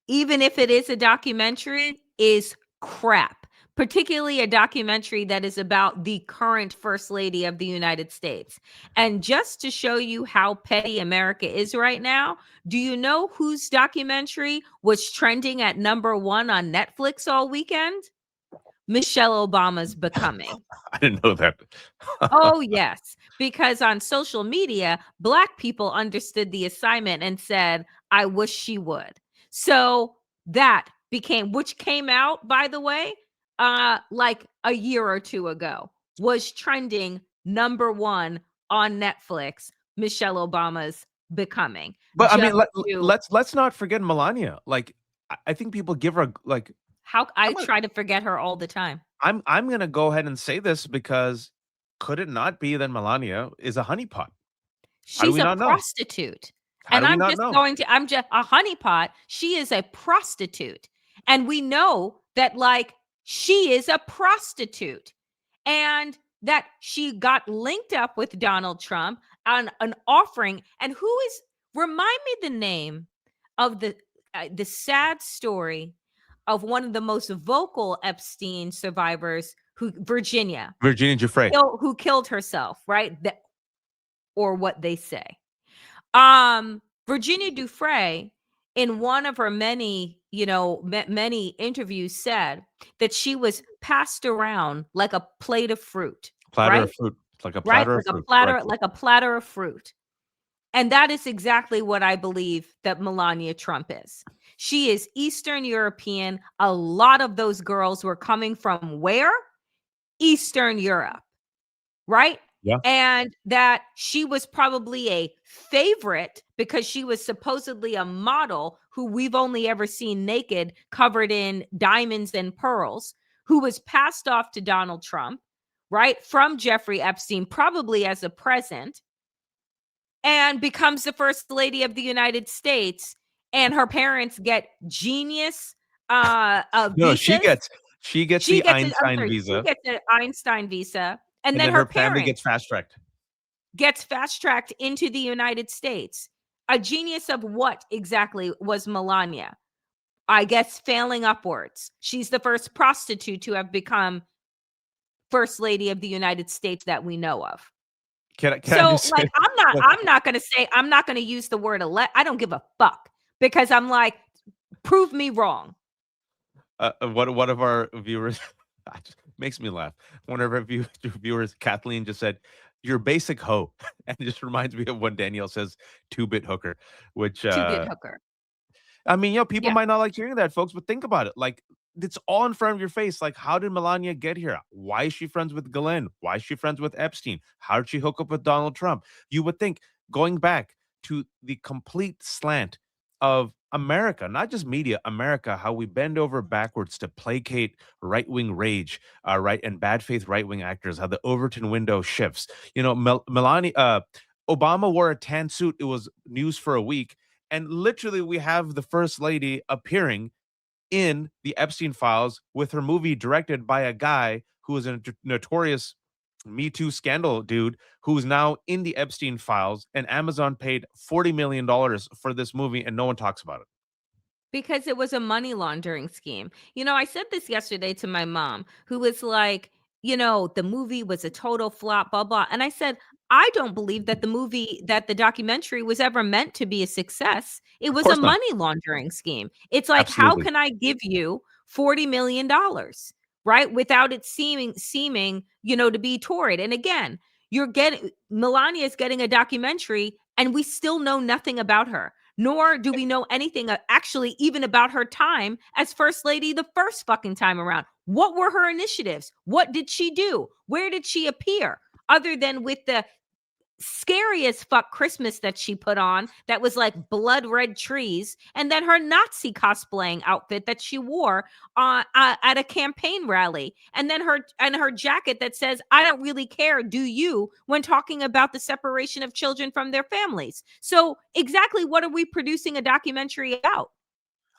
even if it is a documentary, is crap. Particularly a documentary that is about the current First Lady of the United States. And just to show you how petty America is right now, do you know whose documentary was trending at #1 on Netflix all weekend? Michelle Obama's Becoming. I didn't know that. Oh, yes. Because on social media, Black people understood the assignment and said, I wish she would. So that became, which came out, by the way, like a year or two ago, was trending #1 on Netflix, Michelle Obama's Becoming. But I mean, Just let's not forget Melania. Like, I think people give her like how I try to forget her all the time. I'm gonna go ahead and say this because could it not be that Melania is a honeypot? How do She's we a not know? prostitute. How And do we I'm not just know? I'm just a honeypot. She is a prostitute. And we know that, like, she is a prostitute and that she got linked up with Donald Trump on an offering. And remind me the name of the sad story of one of the most vocal Epstein survivors, Virginia, Virginia Giuffre. who killed herself, right? Or what they say. Virginia Giuffre in one of her many, many interviews said that she was passed around like a plate of fruit, Platter right? of fruit. It's like a Right? platter of Like a fruit. platter, Correct. like a platter of fruit. And that is exactly what I believe that Melania Trump is. She is Eastern European. A lot of those girls were coming from where? Eastern Europe, right? Yeah. And that she was probably a favorite because she was supposedly a model who we've only ever seen naked, covered in diamonds and pearls, who was passed off to Donald Trump, right? From Jeffrey Epstein, probably as a present, and becomes the first lady of the United States. And her parents get genius No, visas. she gets She the gets it. I'm Einstein sorry. She visa, gets an Einstein visa, and and then then her her family parents gets fast tracked. gets fast tracked into the United States. A genius of what exactly was Melania? I guess failing upwards. She's the first prostitute to have become first lady of the United States that we know of. Can I So, just like, say, I'm not gonna use the word I don't give a fuck because I'm like, prove me wrong. one of our viewers makes me laugh. One of our viewers, Kathleen, just said, "Your basic hoe," and it just reminds me of when Danielle says "2-bit hooker," which Two-bit hooker. I mean, people Yeah. might not like hearing that, folks, but think about it. Like, it's all in front of your face. Like, how did Melania get here? Why is she friends with Ghislaine? Why is she friends with Epstein? How did she hook up with Donald Trump? You would think, going back to the complete slant of America, not just media, America, how we bend over backwards to placate right wing rage, right, and bad faith right wing actors, how the Overton window shifts. Melania, Obama wore a tan suit. It was news for a week. And literally, we have the first lady appearing in the Epstein files with her movie directed by a guy who is a notorious Me Too scandal dude who's now in the Epstein files. And Amazon paid $40 million for this movie, and no one talks about it. Because it was a money laundering scheme. I said this yesterday to my mom, who was like, the movie was a total flop, blah, blah. And I said, I don't believe that the documentary was ever meant to be a success. It Of was a course not. money laundering scheme. It's like, how Absolutely. can I give you $40 million, right? Without it seeming, to be toward. And again, Melania is getting a documentary and we still know nothing about her, nor do we know anything actually even about her time as first lady the first fucking time around. What were her initiatives? What did she do? Where did she appear? Other than with the scary as fuck Christmas that she put on that was like blood red trees, and then her Nazi cosplaying outfit that she wore at a campaign rally, and then her jacket that says "I don't really care, do you?" when talking about the separation of children from their families. So exactly what are we producing a documentary about?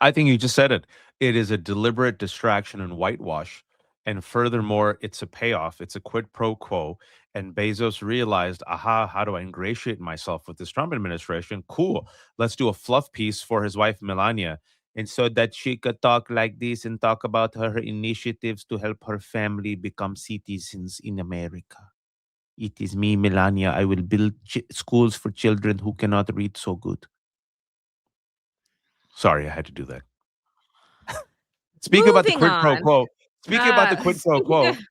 I think you just said it. It is a deliberate distraction and whitewash. And furthermore, it's a payoff. It's a quid pro quo. And Bezos realized, aha, how do I ingratiate myself with this Trump administration? Cool. Let's do a fluff piece for his wife, Melania. And so that she could talk like this and talk about her initiatives to help her family become citizens in America. It is me, Melania. I will build schools for children who cannot read so good. Sorry, I had to do that. Speaking about the Moving quid pro on. quo, speaking about the quid pro Speaking of quo,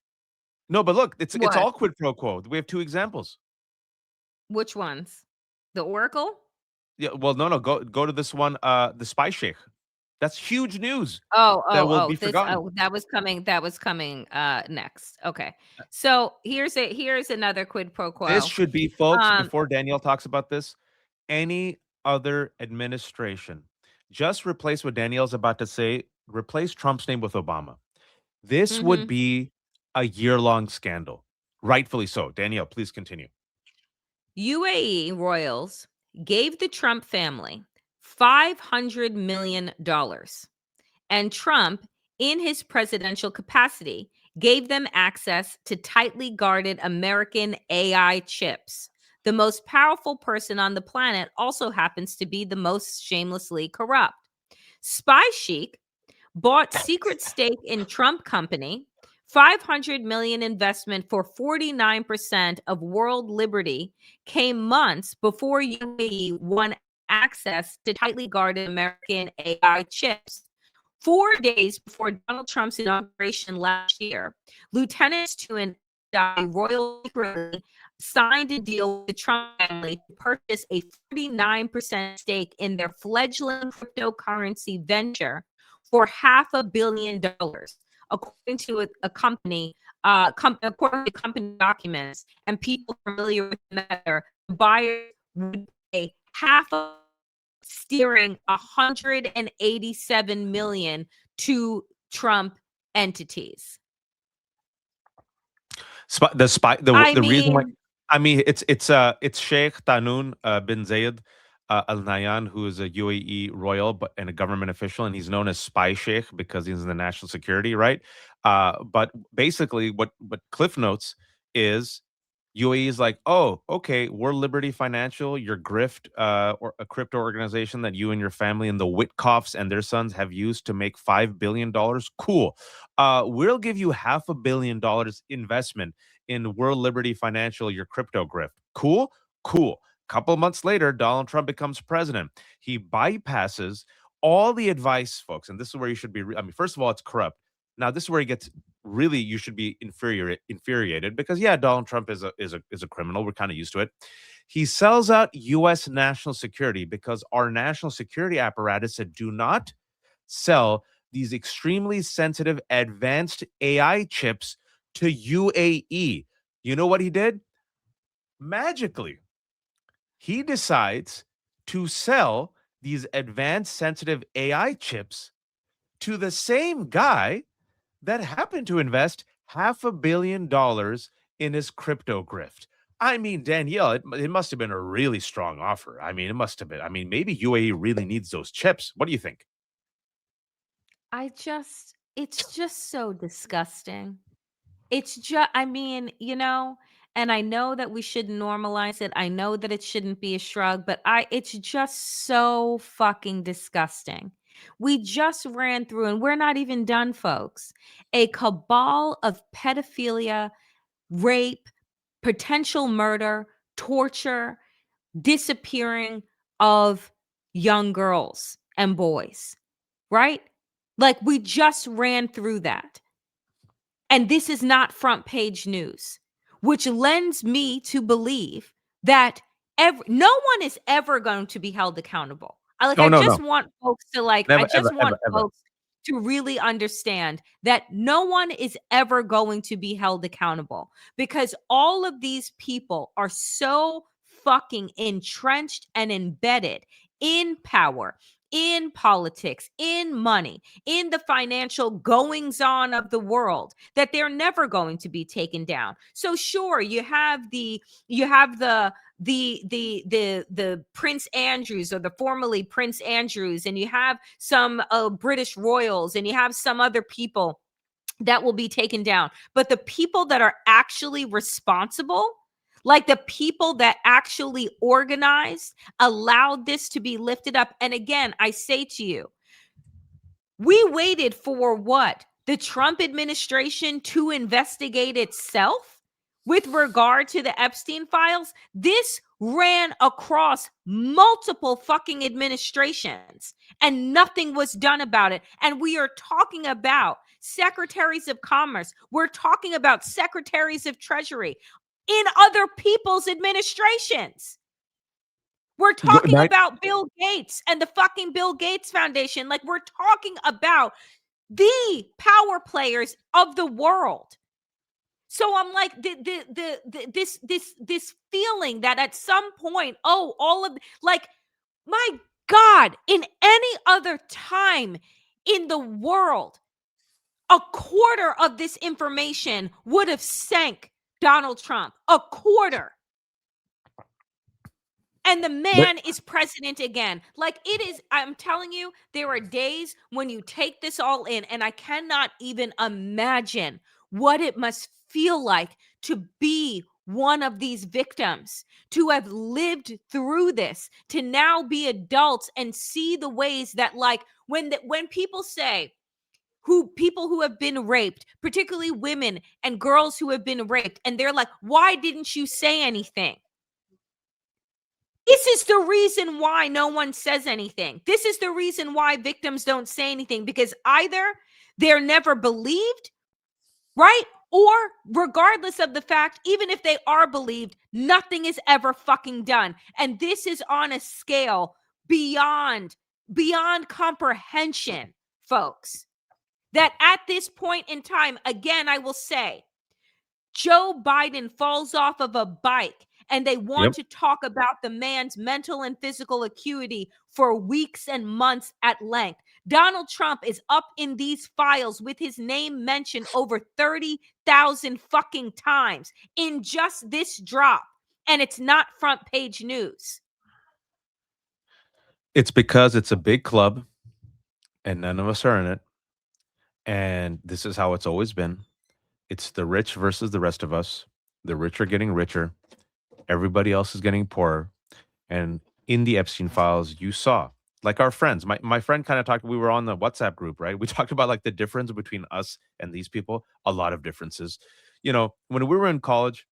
no, but look, it's what? all quid pro quo. We have 2 examples. Which ones? The Oracle? Yeah, well, no, go to this one, the spy sheikh. That's huge news Oh, that oh, will oh, be forgotten. that was coming next. Okay. So here's another quid pro This quo. should be, folks, Um, before Danielle talks about this, any other administration, just replace what Danielle's about to say, replace Trump's name with Obama. This would mhm. be a year-long scandal. Rightfully so. Danielle, please continue. UAE royals gave the Trump family $500 million, and Trump, in his presidential capacity, gave them access to tightly guarded American AI chips. The most powerful person on the planet also happens to be the most shamelessly corrupt. Spy Chic bought secret stake in Trump company, 500 million investment for 49% of World Liberty came months before UAE won access to tightly guarded American AI chips. 4 days before Donald Trump's inauguration last year, lieutenants to an royal secretly signed a deal with the Trump family to purchase a 49% stake in their fledgling cryptocurrency venture for $500 million, according to a company, according to company documents and people familiar with the matter. The buyer would pay half of steering 187 million to Trump entities. The reason why, I mean, it's Sheikh Tanoon bin Zayed Al Nahyan, who is a UAE royal and a government official, and he's known as Spy Sheikh because he's in the national security, right? But basically, what Cliff Notes is, UAE is like, oh, okay, we're Liberty Financial, your grift, or a crypto organization that you and your family and the Witkoffs and their sons have used to make $5 billion. Cool. We'll give you $500 million investment in World Liberty Financial, your crypto grift. Cool. Couple months later, Donald Trump becomes president. He bypasses all the advice, folks, and this is where you should be. I mean, first of all, it's corrupt. Now, this is where he gets really. You should be infuriated because, yeah, Donald Trump is a criminal. We're kind of used to it. He sells out U.S. national security because our national security apparatus said, do not sell these extremely sensitive, advanced AI chips to UAE. You know what he did? Magically, he decides to sell these advanced, sensitive AI chips to the same guy that happened to invest $500 million in his crypto grift. I mean, Danielle, it must have been a really strong offer. I mean, it must have been. I mean, maybe UAE really needs those chips. What do you think? It's just so disgusting. It's just, I mean, and I know that we should normalize it. I know that it shouldn't be a shrug, but it's just so fucking disgusting. We just ran through, and we're not even done, folks, a cabal of pedophilia, rape, potential murder, torture, disappearing of young girls and boys, right? Like, we just ran through that. And this is not front page news, which lends me to believe that no one is ever going to be held accountable. I just want folks to folks to really understand that no one is ever going to be held accountable, because all of these people are so fucking entrenched and embedded in power, in politics, in money, in the financial goings on of the world, that they're never going to be taken down. So sure, you have the Prince Andrews, or the formerly Prince Andrews, and you have some British royals, and you have some other people that will be taken down. But the people that are actually responsible, like the people that actually organized, allowed this to be lifted up. And again, I say to you, we waited for what? The Trump administration to investigate itself with regard to the Epstein files? This ran across multiple fucking administrations and nothing was done about it. And we are talking about secretaries of commerce. We're talking about secretaries of treasury in other people's administrations. We're talking about Bill Gates and the fucking Bill Gates Foundation. Like, we're talking about the power players of the world. So I'm like, this feeling that at some point, all of, like, my God, in any other time in the world, a quarter of this information would have sank Donald Trump. A quarter. And the man is president again. Like, it is, I'm telling you, there are days when you take this all in, and I cannot even imagine what it must feel like to be one of these victims, to have lived through this, to now be adults and see the ways that, like, when people say, people who have been raped, particularly women and girls who have been raped, and they're like, why didn't you say anything? This is the reason why no one says anything. This is the reason why victims don't say anything, because either they're never believed, right? Or regardless of the fact, even if they are believed, nothing is ever fucking done. And this is on a scale beyond comprehension, folks. That at this point in time, again, I will say, Joe Biden falls off of a bike and they want to talk about the man's mental and physical acuity for weeks and months at length. Donald Trump is up in these files with his name mentioned over 30,000 fucking times in just this drop. And it's not front page news. It's because it's a big club and none of us are in it. And this is how it's always been. It's the rich versus the rest of us. The rich are getting richer. Everybody else is getting poorer. And in the Epstein files, you saw, like our friends, my friend kind of talked, we were on the WhatsApp group, right? We talked about like the difference between us and these people, a lot of differences. You know, when we were in college,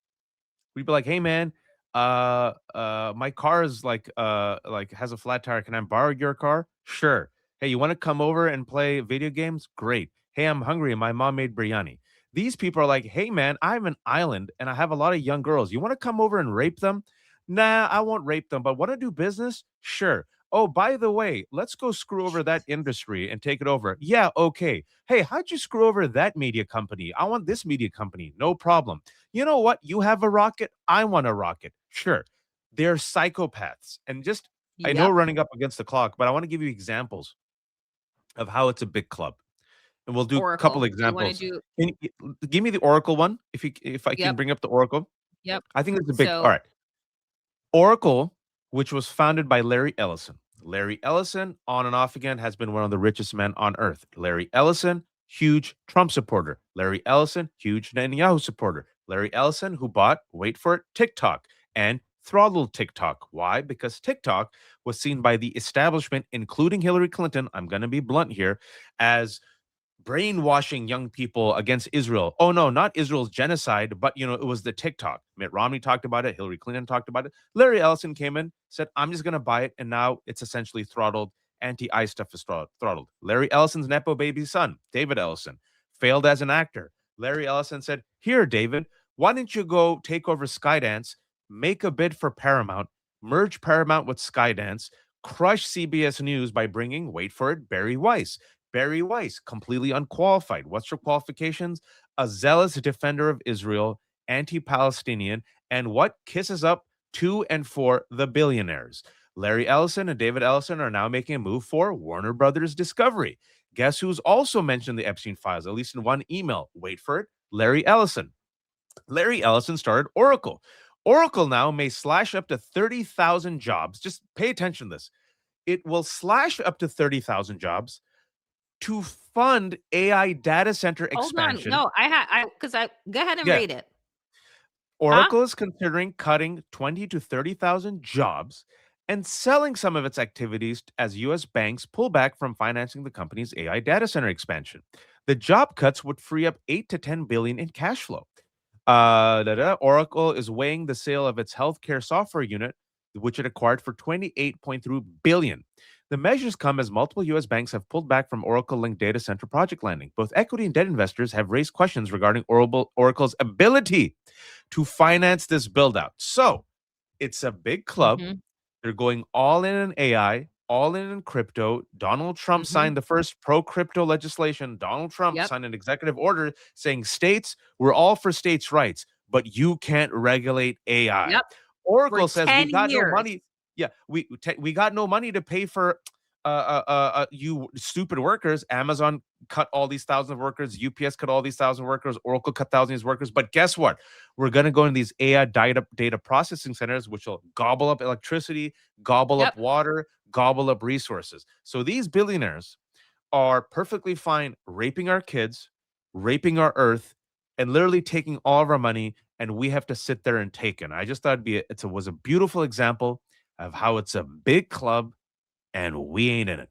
we'd be like, hey man, my car is like has a flat tire. Can I borrow your car? Sure. Hey, you want to come over and play video games? Great. Hey, I'm hungry and my mom made biryani. These people are like, hey man, I have an island and I have a lot of young girls. You want to come over and rape them? Nah, I won't rape them, but want to do business? Sure. Oh, by the way, let's go screw over that industry and take it over. Yeah, okay. Hey, how'd you screw over that media company? I want this media company. No problem. You know what? You have a rocket. I want a rocket. Sure. They're psychopaths. And just, I know Yep. running up against the clock, but I want to give you examples of how it's a big club. And we'll do a couple Oracle. Do you want to examples. do? Give me the Oracle one, if I can Yep. bring up the Oracle. Yep. I think it's a big. So- All right. Oracle, which was founded by Larry Ellison. Larry Ellison, on and off again, has been one of the richest men on earth. Larry Ellison, huge Trump supporter. Larry Ellison, huge Netanyahu supporter. Larry Ellison, who bought, wait for it, TikTok and throttled TikTok. Why? Because TikTok was seen by the establishment, including Hillary Clinton, I'm going to be blunt here, as brainwashing young people against Israel. Oh no, not Israel's genocide, but you know, it was the TikTok. Mitt Romney talked about it, Hillary Clinton talked about it. Larry Ellison came in, said, I'm just gonna buy it, and now it's essentially throttled. Anti-I stuff is throttled. Larry Ellison's Nepo baby son, David Ellison, failed as an actor. Larry Ellison said, here, David, why don't you go take over Skydance, make a bid for Paramount, merge Paramount with Skydance, crush CBS News by bringing, wait for it, Barry Weiss. Barry Weiss, completely unqualified. What's your qualifications? A zealous defender of Israel, anti-Palestinian, and what kisses up to and for the billionaires. Larry Ellison and David Ellison are now making a move for Warner Brothers Discovery. Guess who's also mentioned the Epstein files, at least in one email? Wait for it, Larry Ellison. Larry Ellison started Oracle. Oracle now may slash up to 30,000 jobs. Just pay attention to this. It will slash up to 30,000 jobs to fund AI data center expansion. Hold on. No, because I go ahead and read it. Oracle is considering cutting 20 to 30,000 jobs and selling some of its activities as U.S. banks pull back from financing the company's AI data center expansion. The job cuts would free up 8 to 10 billion in cash flow. Oracle is weighing the sale of its healthcare software unit, which it acquired for 28.3 billion. The measures come as multiple U.S. banks have pulled back from Oracle-linked data center project lending. Both equity and debt investors have raised questions regarding Oracle's ability to finance this build-out. So it's a big club. Mm-hmm. They're going all in AI, all in crypto. Donald Trump signed the first pro-crypto legislation. Donald Trump signed an executive order saying states, we're all for states' rights, but you can't regulate AI. Oracle says we got no money. Yeah, we got no money to pay for you stupid workers. Amazon cut all these thousands of workers. UPS cut all these thousand workers. Oracle cut thousands of workers. But guess what? We're going to go in these AI data processing centers, which will gobble up electricity, gobble up water, gobble up resources. So these billionaires are perfectly fine raping our kids, raping our earth, and literally taking all of our money, and we have to sit there and take it. I just thought it was a beautiful example of how it's a big club and we ain't in it.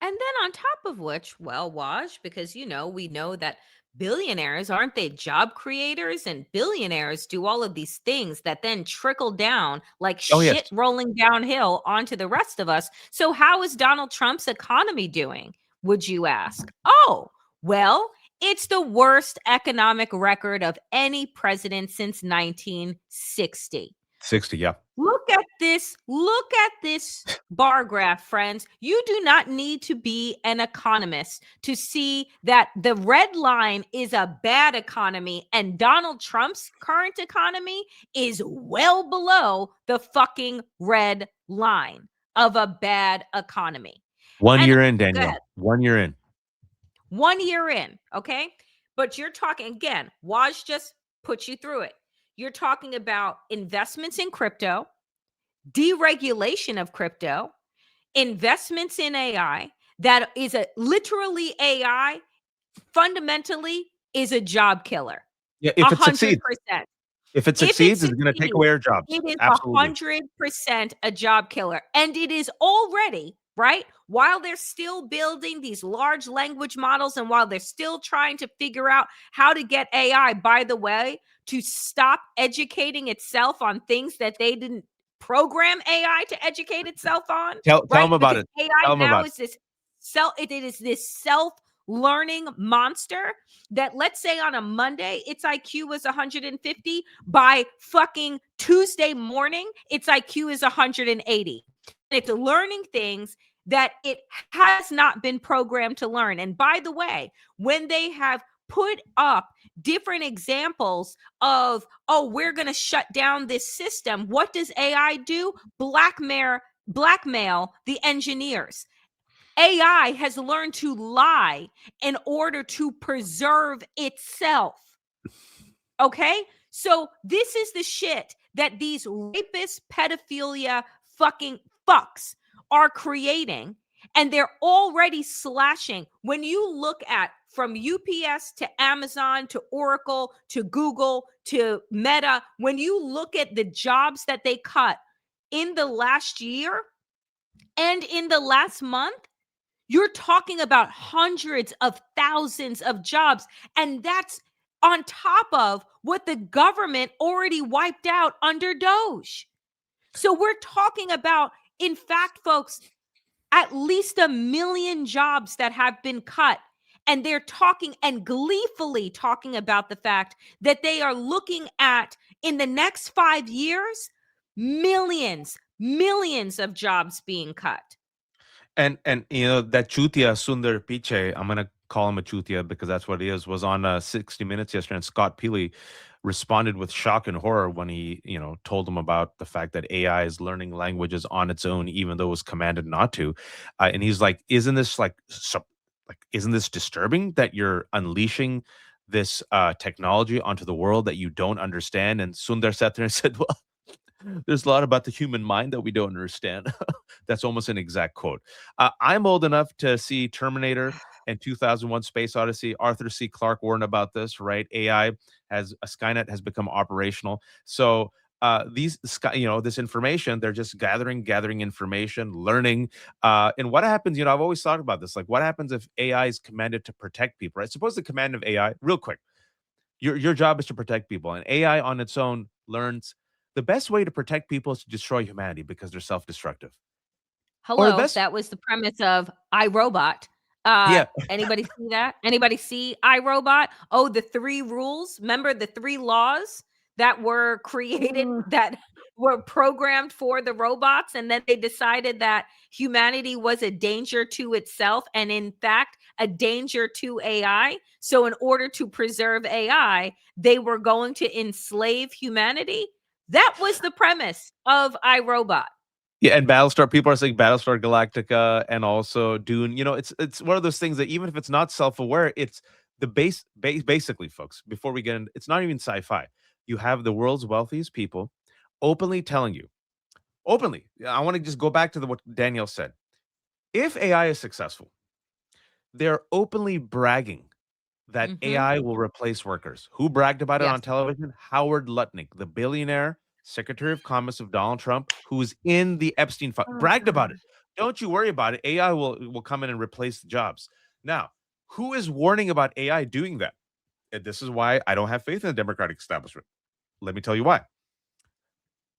And then on top of which, well, Waj, because we know that billionaires, aren't they job creators? And billionaires do all of these things that then trickle down like Oh, yes. shit rolling downhill onto the rest of us. So how is Donald Trump's economy doing, would you ask? Oh, well, it's the worst economic record of any president since 1960. 60, yeah. Look at this. Look at this bar graph, friends. You do not need to be an economist to see that the red line is a bad economy and Donald Trump's current economy is well below the fucking red line of a bad economy. 1 And year in, go Danielle. ahead. 1 year in. 1 year in, okay? But you're talking again, Waj just put you through it. You're talking about investments in crypto, deregulation of crypto, investments in AI. That is literally AI fundamentally is a job killer. Yeah, if it 100%. succeeds. If it succeeds, it's going to take away our jobs. It is Absolutely. 100% a job killer. And it is already, right? While they're still building these large language models and while they're still trying to figure out how to get AI, by the way, to stop educating itself on things that they didn't program AI to educate itself on. Tell them about Because it. AI Tell them now about is this it is this self-learning monster that, let's say on a Monday, its IQ was 150. By fucking Tuesday morning, its IQ is 180. It's learning things that it has not been programmed to learn. And by the way, when they have put up different examples of, oh, we're going to shut down this system, what does AI do? Blackmail the engineers. AI has learned to lie in order to preserve itself. Okay? So this is the shit that these rapist pedophilia fucking fucks are creating. And they're already slashing. When you look at from UPS to Amazon to Oracle to Google to Meta, when you look at the jobs that they cut in the last year and in the last month, you're talking about hundreds of thousands of jobs. And that's on top of what the government already wiped out under Doge. So we're talking about, in fact, folks, at least 1 million jobs that have been cut. And they're talking and gleefully talking about the fact that they are looking at, in the next 5 years, millions of jobs being cut. And you know that Chutia Sundar Pichai, I'm gonna call him a Chutia because that's what he is, was on 60 Minutes yesterday, and Scott Peely responded with shock and horror when he, told him about the fact that AI is learning languages on its own, even though it was commanded not to. And he's like, "Isn't this isn't this disturbing that you're unleashing this technology onto the world that you don't understand?" And Sundar sat there and said, "Well, there's a lot about the human mind that we don't understand." That's almost an exact quote. I'm old enough to see Terminator and 2001 Space Odyssey. Arthur C. Clarke warned about this, right? Skynet has become operational. So this information, they're just gathering information, learning. And what happens, I've always thought about this. Like, what happens if AI is commanded to protect people, right? Suppose the command of AI, real quick, your job is to protect people, and AI on its own learns the best way to protect people is to destroy humanity because they're self-destructive. Hello, that was the premise of iRobot. Yeah. Anybody see that? Anybody see iRobot? Oh, the 3 rules. Remember the 3 laws that were created, that were programmed for the robots, and then they decided that humanity was a danger to itself and in fact a danger to AI. So in order to preserve AI, they were going to enslave humanity. That was the premise of iRobot. Yeah, and Battlestar, people are saying Battlestar Galactica and also Dune. It's one of those things that even if it's not self-aware, it's the basically, folks, before we get in, it's not even sci-fi. You have the world's wealthiest people openly telling you, I want to just go back to what Danielle said. If AI is successful, they're openly bragging that AI will replace workers. Who bragged about it on television? Howard Lutnick, the billionaire Secretary of Commerce of Donald Trump, who's in the Epstein file, bragged about it. Don't you worry about it. AI will come in and replace the jobs. Now, who is warning about AI doing that? And this is why I don't have faith in the Democratic establishment. Let me tell you why.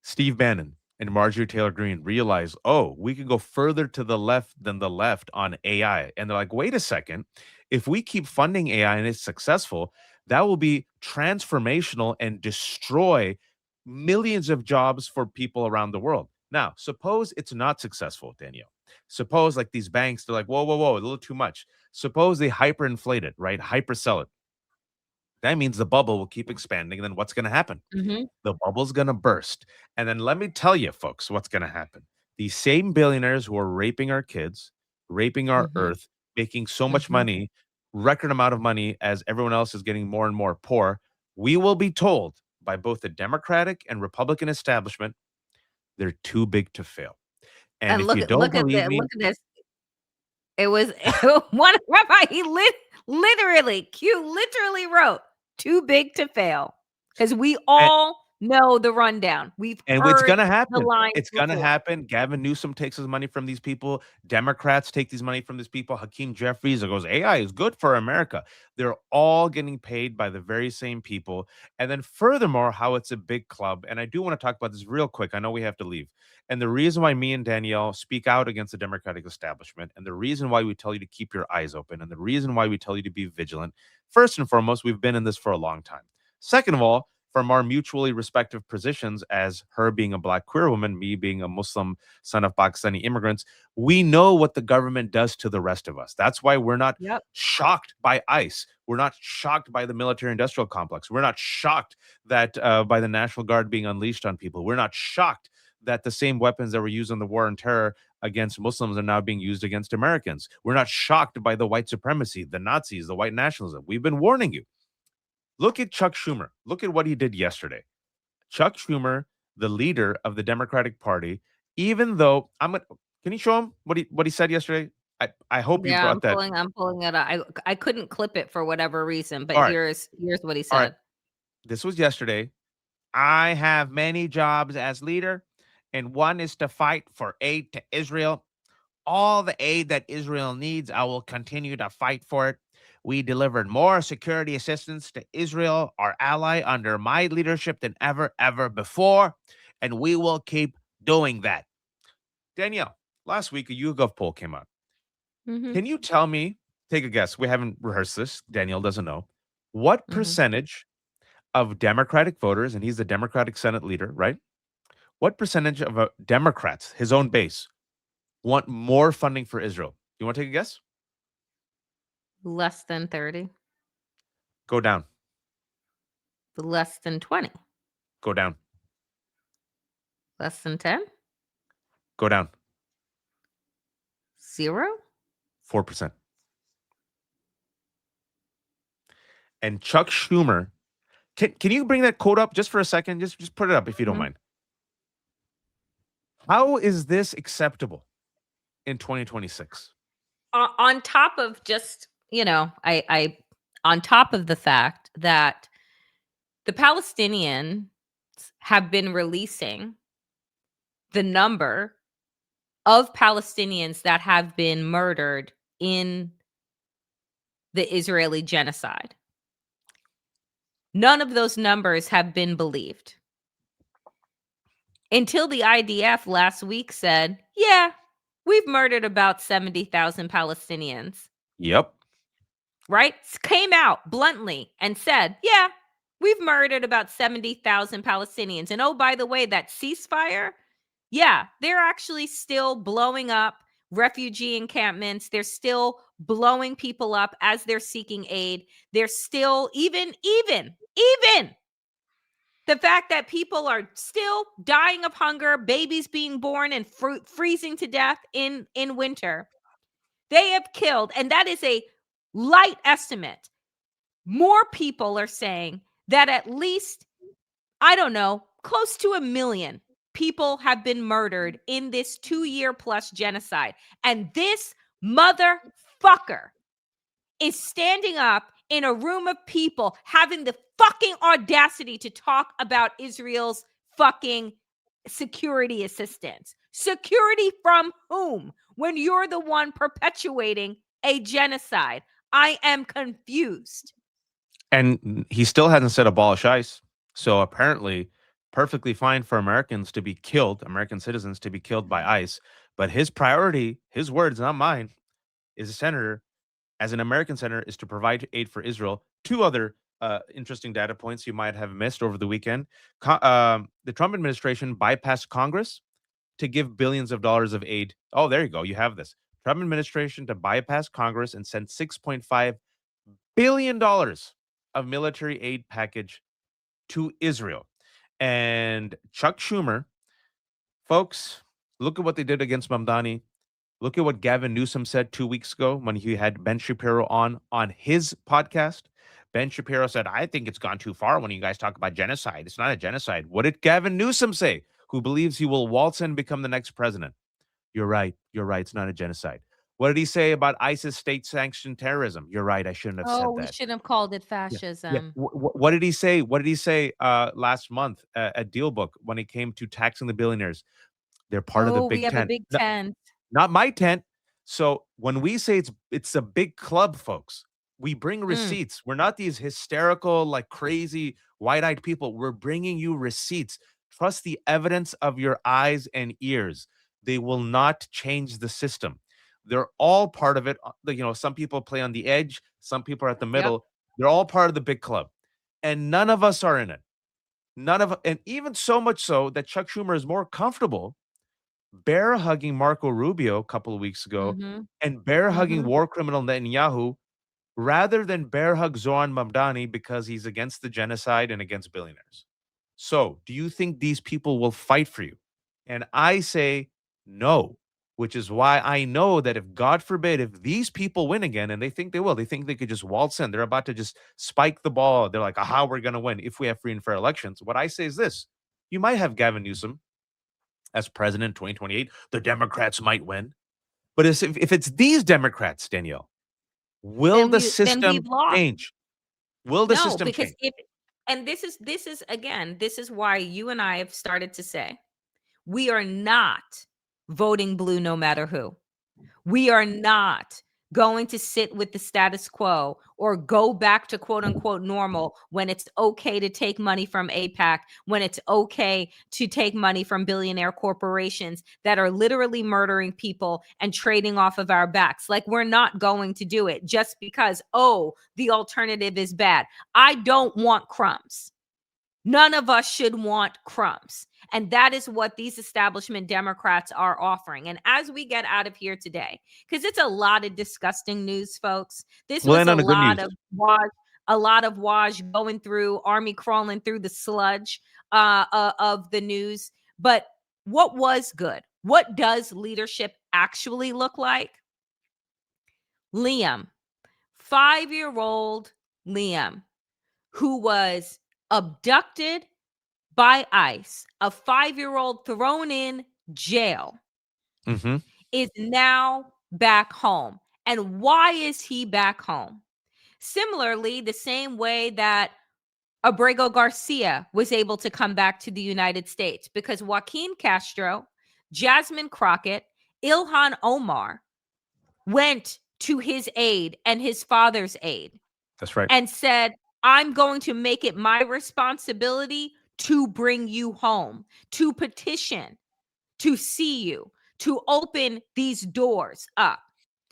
Steve Bannon and Marjorie Taylor Greene realize, oh, we can go further to the left than the left on AI. And they're like, wait a second. If we keep funding AI and it's successful, that will be transformational and destroy millions of jobs for people around the world. Now, suppose it's not successful, Danielle. Suppose like these banks, they're like, whoa, whoa, whoa, a little too much. Suppose they hyperinflate it, right? Hypersell it. That means the bubble will keep expanding. And then what's going to happen? Mhm. The bubble's going to burst. And then let me tell you, folks, what's going to happen. These same billionaires who are raping our kids, raping our Mhm. earth, making so much Mhm. money, record amount of money as everyone else is getting more and more poor, we will be told by both the Democratic and Republican establishment they're too big to fail. And And if you look at don't believe me, look at this. It was one rabbi, he literally, Q literally wrote, "Too big to fail," because we all know the rundown. We've and it's heard gonna the happen. lines It's gonna before. happen. Gavin Newsom takes his money from these people. Democrats take these money from these people. Hakeem Jeffries goes, AI is good for America. They're all getting paid by the very same people. And then furthermore, how it's a big club. And I do want to talk about this real quick. I know we have to leave. And the reason why me and Danielle speak out against the Democratic establishment, and the reason why we tell you to keep your eyes open, and the reason why we tell you to be vigilant, first and foremost, we've been in this for a long time. Second of all, from our mutually respective positions as her being a black queer woman, me being a Muslim son of Pakistani immigrants, we know what the government does to the rest of us. That's why we're not Yep. shocked by ICE. We're not shocked by the military industrial complex. We're not shocked that by the National Guard being unleashed on people. We're not shocked that the same weapons that were used in the war on terror against Muslims are now being used against Americans. We're not shocked by the white supremacy, the Nazis, the white nationalism. We've been warning you. Look at Chuck Schumer. Look at what he did yesterday. Chuck Schumer, the leader of the Democratic Party, even though can you show him what he said yesterday? I hope you Yeah, brought that. I'm pulling it up. I couldn't clip it for whatever reason, but All right. here's what he All right. said. This was yesterday. I have many jobs as leader, and one is to fight for aid to Israel. All the aid that Israel needs, I will continue to fight for it. We delivered more security assistance to Israel, our ally, under my leadership than ever before, and we will keep doing that. Danielle, last week a YouGov poll came out. Mhm. Can you tell me, take a guess, we haven't rehearsed this, Danielle doesn't know, what Mhm. percentage of Democratic voters, and he's the Democratic Senate leader, right? What percentage of Democrats, his own base, want more funding for Israel? You want to take a guess? Less than 30, Go down. less than 20, Go down. less than 10, Go down. 0. 4%. And Chuck Schumer, can you bring that quote up just for a second? Just put it up if you don't Mhm. mind. How is this acceptable in 2026? On top of just, I on top of the fact that the Palestinians have been releasing the number of Palestinians that have been murdered in the Israeli genocide. None of those numbers have been believed until the IDF last week said, yeah, we've murdered about 70,000 Palestinians, Yep. right? Came out bluntly and said, yeah, we've murdered about 70,000 Palestinians. And oh, by the way, that ceasefire, yeah, they're actually still blowing up refugee encampments. They're still blowing people up as they're seeking aid. They're still even the fact that people are still dying of hunger, babies being born and freezing to death in winter. They have killed, and that is a light estimate. More people are saying that at least, I don't know, close to 1 million people have been murdered in this 2-year plus genocide. And this motherfucker is standing up in a room of people having the fucking audacity to talk about Israel's fucking security assistance. Security from whom? When you're the one perpetuating a genocide. I am confused. And he still hasn't said abolish ICE. So apparently, perfectly fine for Americans to be killed, American citizens to be killed by ICE. But his priority, his words, not mine, is a senator, as an American senator, is to provide aid for Israel. Two other interesting data points you might have missed over the weekend. The Trump administration bypassed Congress to give billions of dollars of aid. Oh, there you go. You have this. Trump administration to bypass Congress and send $6.5 billion of military aid package to Israel. And Chuck Schumer, folks, look at what they did against Mamdani. Look at what Gavin Newsom said 2 weeks ago when he had Ben Shapiro on his podcast. Ben Shapiro said, I think it's gone too far when you guys talk about genocide. It's not a genocide. What did Gavin Newsom say, who believes he will waltz in and become the next president? You're right. You're right. It's not a genocide. What did he say about ISIS state-sanctioned terrorism? You're right. I shouldn't have said Oh, we that. shouldn't have called it Yeah. fascism. What did he say? What did he say last month at Dealbook when it came to taxing the billionaires? They're part of the Oh, we big have a tent. big tent. Not my tent. So when we say it's a big club, folks, we bring receipts. We're not these hysterical, like crazy, wide-eyed people. We're bringing you receipts. Trust the evidence of your eyes and ears. They will not change the system. They're all part of it. Some people play on the edge. Some people are at the middle. They're all part of the big club. And none of us are in it. And even so much so that Chuck Schumer is more comfortable bear hugging Marco Rubio a couple of weeks ago Mhm. and bear hugging Mhm. war criminal Netanyahu rather than bear hug Zoran Mamdani because he's against the genocide and against billionaires. So, do you think these people will fight for you? And I say no, which is why I know that if God forbid, if these people win again, and they think they will, they think they could just waltz in, they're about to just spike the ball. They're like, aha, we're going to win if we have free and fair elections. What I say is this: you might have Gavin Newsom as president in 2028. The Democrats might win. But if it's these Democrats, Danielle, will the Then we've system lost. change? Will the No, system because change? this is again, this is why you and I have started to say we are not voting blue no matter who. We are not going to sit with the status quo or go back to quote unquote normal when it's okay to take money from APAC, when it's okay to take money from billionaire corporations that are literally murdering people and trading off of our backs. Like, we're not going to do it just because, oh, the alternative is bad. I don't want crumbs. None of us should want crumbs. And that is what these establishment Democrats are offering. And as we get out of here today, because it's a lot of disgusting news, folks. This We'll was end a on the good lot news. of wash going through, army crawling through the sludge of the news. But what was good? What does leadership actually look like? Liam, 5-year-old Liam, who was abducted by ICE, a 5-year-old thrown in jail, Mm-hmm. is now back home. And why is he back home? Similarly, the same way that Abrego Garcia was able to come back to the United States, because Joaquin Castro, Jasmine Crockett, Ilhan Omar went to his aid and his father's aid That's right. and said, I'm going to make it my responsibility to bring you home, to petition, to see you, to open these doors up.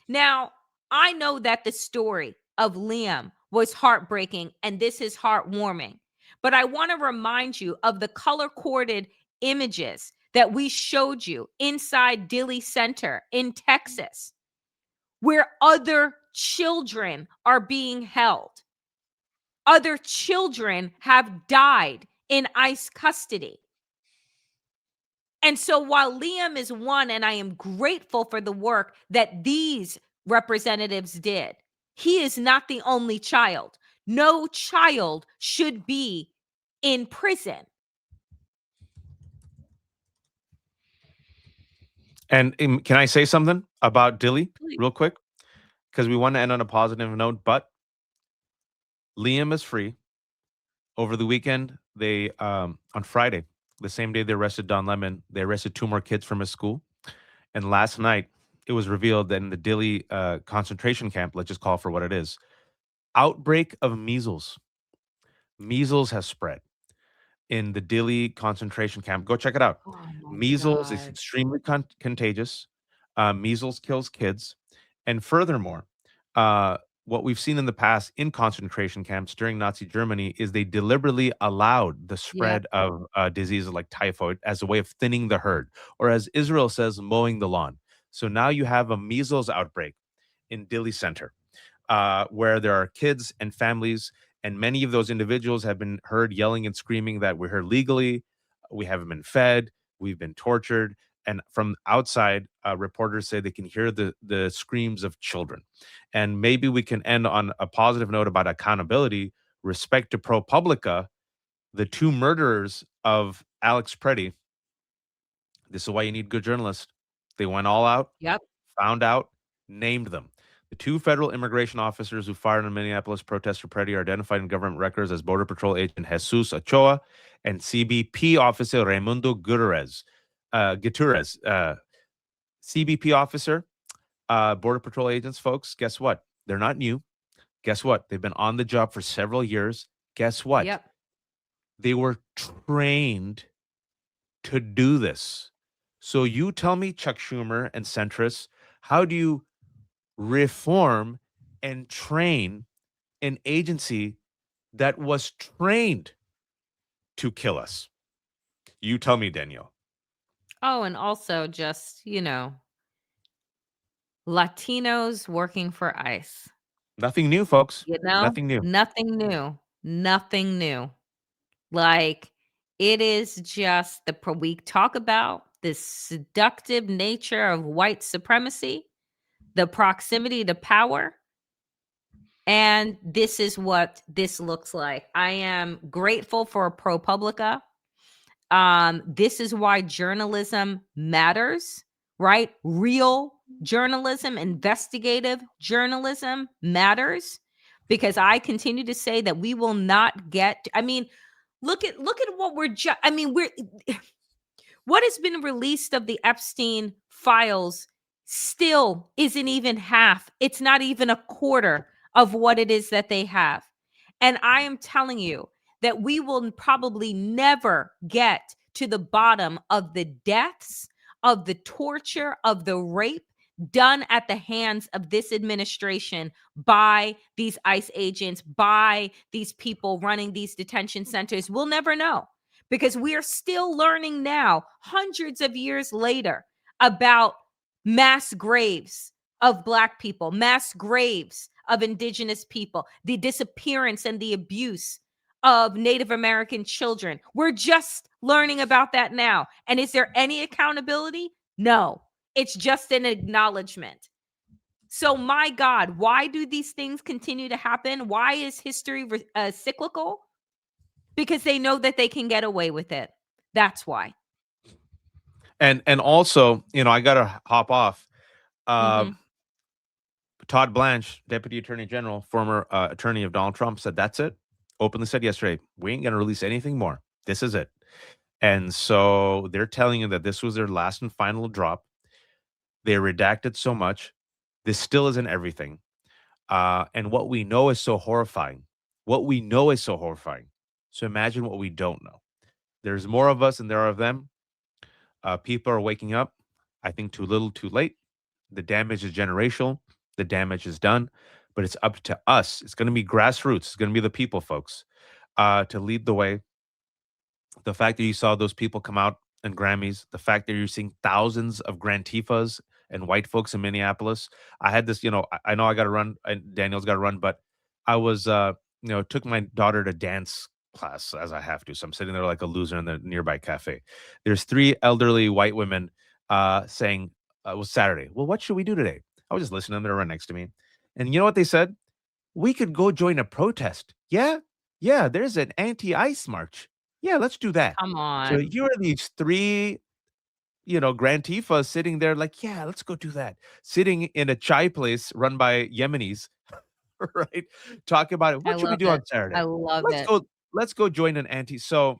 Now, I know that the story of Liam was heartbreaking and this is heartwarming, but I want to remind you of the color coded images that we showed you inside Dilley Center in Texas, where other children are being held. Other children have died in ICE custody. And so while Liam is one, and I am grateful for the work that these representatives did, he is not the only child. No child should be in prison. And can I say something about Dilly Please. real quick? Because we want to end on a positive note, but Liam is free. Over the weekend, they on Friday, the same day they arrested Don Lemon, they arrested 2 more kids from his school. And last night, it was revealed that in the Dilley concentration camp, let's just call it for what it is, outbreak of measles. Measles has spread in the Dili concentration camp. Go check it out. Oh my Measles is God. extremely contagious. Measles kills kids. And furthermore, uh, what we've seen in the past in concentration camps during Nazi Germany is they deliberately allowed the Yep. spread of diseases like typhoid as a way of thinning the herd, or as Israel says, mowing the lawn. So now you have a measles outbreak in Dili Center, where there are kids and families, and many of those individuals have been heard yelling and screaming that we're here legally, we haven't been fed, we've been tortured. And from outside, reporters say they can hear the screams of children. And maybe we can end on a positive note about accountability, respect to ProPublica, the two murderers of Alex Preddy. This is why you need good journalists. They went all out, Yep. found out, named them. The two federal immigration officers who fired on Minneapolis protester Preddy are identified in government records as Border Patrol agent Jesus Ochoa and CBP officer Raimundo Gutierrez. CBP officer, Border Patrol agents, folks, guess what? They're not new. Guess what? They've been on the job for several years. Guess what? Yep. They were trained to do this. So you tell me, Chuck Schumer and centrists, how do you reform and train an agency that was trained to kill us? You tell me, Danielle. Oh, and also just, Latinos working for ICE. Nothing new, folks. You know? Nothing new. Nothing new. Nothing new. Like, it is just we talk about the seductive nature of white supremacy, the proximity to power, and this is what this looks like. I am grateful for ProPublica. This is why journalism matters, right? Real journalism, investigative journalism matters, because I continue to say that we will not get, I mean, look at what we're what has been released of the Epstein files still isn't even half. It's not even a quarter of what it is that they have. And I am telling you that we will probably never get to the bottom of the deaths, of the torture, of the rape done at the hands of this administration by these ICE agents, by these people running these detention centers. We'll never know, because we are still learning now, hundreds of years later, about mass graves of Black people, mass graves of Indigenous people, the disappearance and the abuse of Native American children. We're just learning about that now. And is there any accountability? No, it's just an acknowledgement. So, my God, why do these things continue to happen? Why is history cyclical? Because they know that they can get away with it. That's why. And also, I gotta hop off. Mhm. Todd Blanche, Deputy Attorney General, former attorney of Donald Trump, said that's it. Openly said yesterday, we ain't gonna release anything more. This is it. And so they're telling you that this was their last and final drop. They redacted so much. This still isn't everything. And what we know is so horrifying. What we know is so horrifying. So imagine what we don't know. There's more of us than there are of them. People are waking up. I think too little, too late. The damage is generational. The damage is done. But it's up to us. It's going to be grassroots. It's going to be the people, folks, to lead the way. The fact that you saw those people come out in Grammys, the fact that you're seeing thousands of Grantifas and white folks in Minneapolis. I had this, I know I got to run, and Daniel's got to run, but I was, took my daughter to dance class as I have to. So I'm sitting there like a loser in the nearby cafe. There's three elderly white women saying, it was Saturday. Well, what should we do today? I was just listening to them. They're right next to me. And you know what they said? We could go join a protest. Yeah. Yeah. There's an anti-ICE march. Yeah, let's do that. Come So on. here are these three, Grantifas sitting there like, yeah, let's go do that. Sitting in a chai place run by Yemenis, right? Talking about it. I What should we love do it. on Saturday? I love Let's it. go, let's go join an anti. So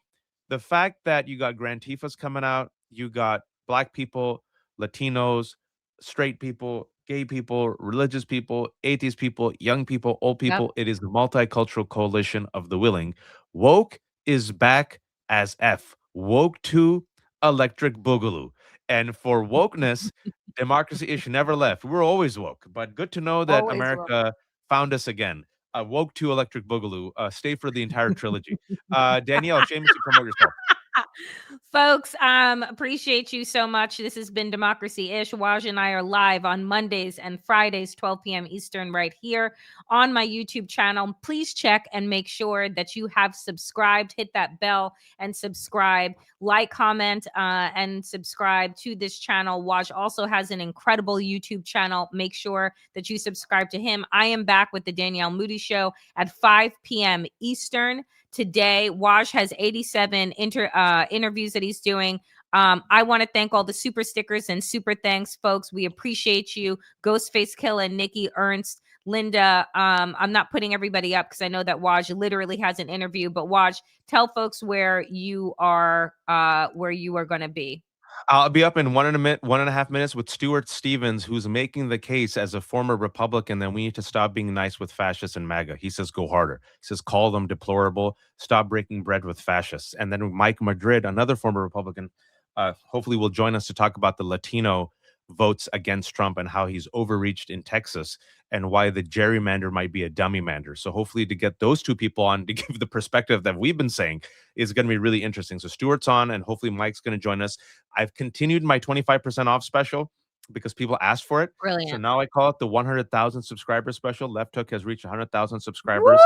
the fact that you got Grantifas coming out, you got Black people, Latinos, straight people, gay people, religious people, atheist people, young people, old Yep. people. It is the multicultural coalition of the willing. Woke is back as F. Woke to Electric Boogaloo. And for wokeness, democracy-ish never left. We're always woke, but good to know that Always will. America found us again. Woke to Electric Boogaloo. Stay for the entire trilogy. Danielle, shamelessly promote yourself. Folks, appreciate you so much. This has been Democracy Ish. Waj and I are live on Mondays and Fridays, 12 p.m. Eastern, right here on my YouTube channel. Please check and make sure that you have subscribed. Hit that bell and subscribe. Like, comment, and subscribe to this channel. Waj also has an incredible YouTube channel. Make sure that you subscribe to him. I am back with the Danielle Moodie Show at 5 p.m. Eastern. Today, Waj has 87 interviews that he's doing. I want to thank all the super stickers and super thanks, folks. We appreciate you. Ghostface Killa, Nikki Ernst, Linda. I'm not putting everybody up because I know that Waj literally has an interview, but Waj, tell folks where you are going to be. I'll be up in 1.5 minutes with Stuart Stevens, who's making the case as a former Republican that we need to stop being nice with fascists and MAGA. He says, go harder. He says, call them deplorable. Stop breaking bread with fascists. And then Mike Madrid, another former Republican, hopefully will join us to talk about the Latino votes against Trump and how he's overreached in Texas and why the gerrymander might be a dummy mander. So hopefully to get those two people on to give the perspective that we've been saying is going to be really interesting. So Stuart's on and hopefully Mike's going to join us. I've continued my 25% off special because people asked for it. Brilliant. So now I call it the 100,000 subscriber special. Left Hook has reached 100,000 subscribers.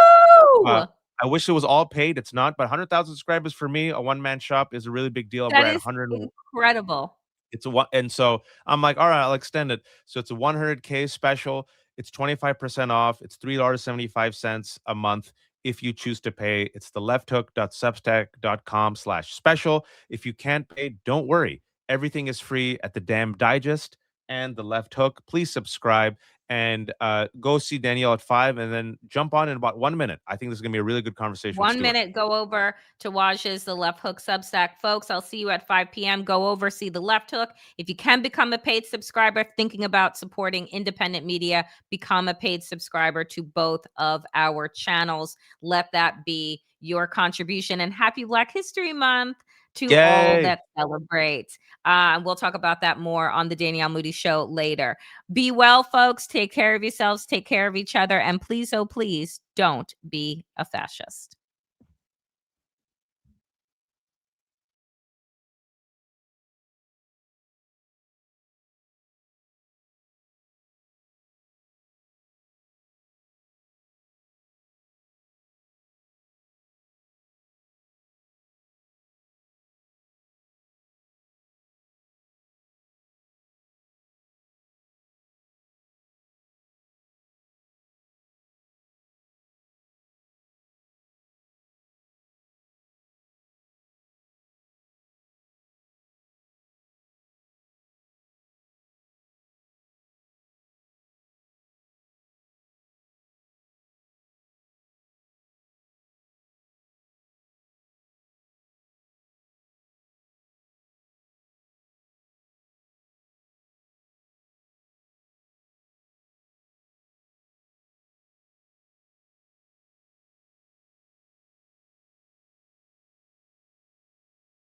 Woo! I wish it was all paid. It's not, but 100,000 subscribers for me, a one-man shop, is a really big deal. That We're at is 100. incredible. It's a one, and so I'm like, all right, I'll extend it. So it's a 100K special. It's 25% off. It's $3.75 a month. If you choose to pay, it's the lefthook.substack.com/special. If you can't pay, don't worry. Everything is free at the Damn Digest and the Left Hook. Please subscribe and go see Danielle at 5 and then jump on in about 1 minute. I think this is going to be a really good conversation. 1 minute, go over to Waj's The Left Hook Substack. Folks, I'll see you at 5 p.m. Go over, see The Left Hook. If you can become a paid subscriber, thinking about supporting independent media, become a paid subscriber to both of our channels. Let that be your contribution. And happy Black History Month to all Yay. that celebrate. We'll talk about that more on the Danielle Moodie Show later. Be well, folks. Take care of yourselves. Take care of each other. And please, oh, please, don't be a fascist.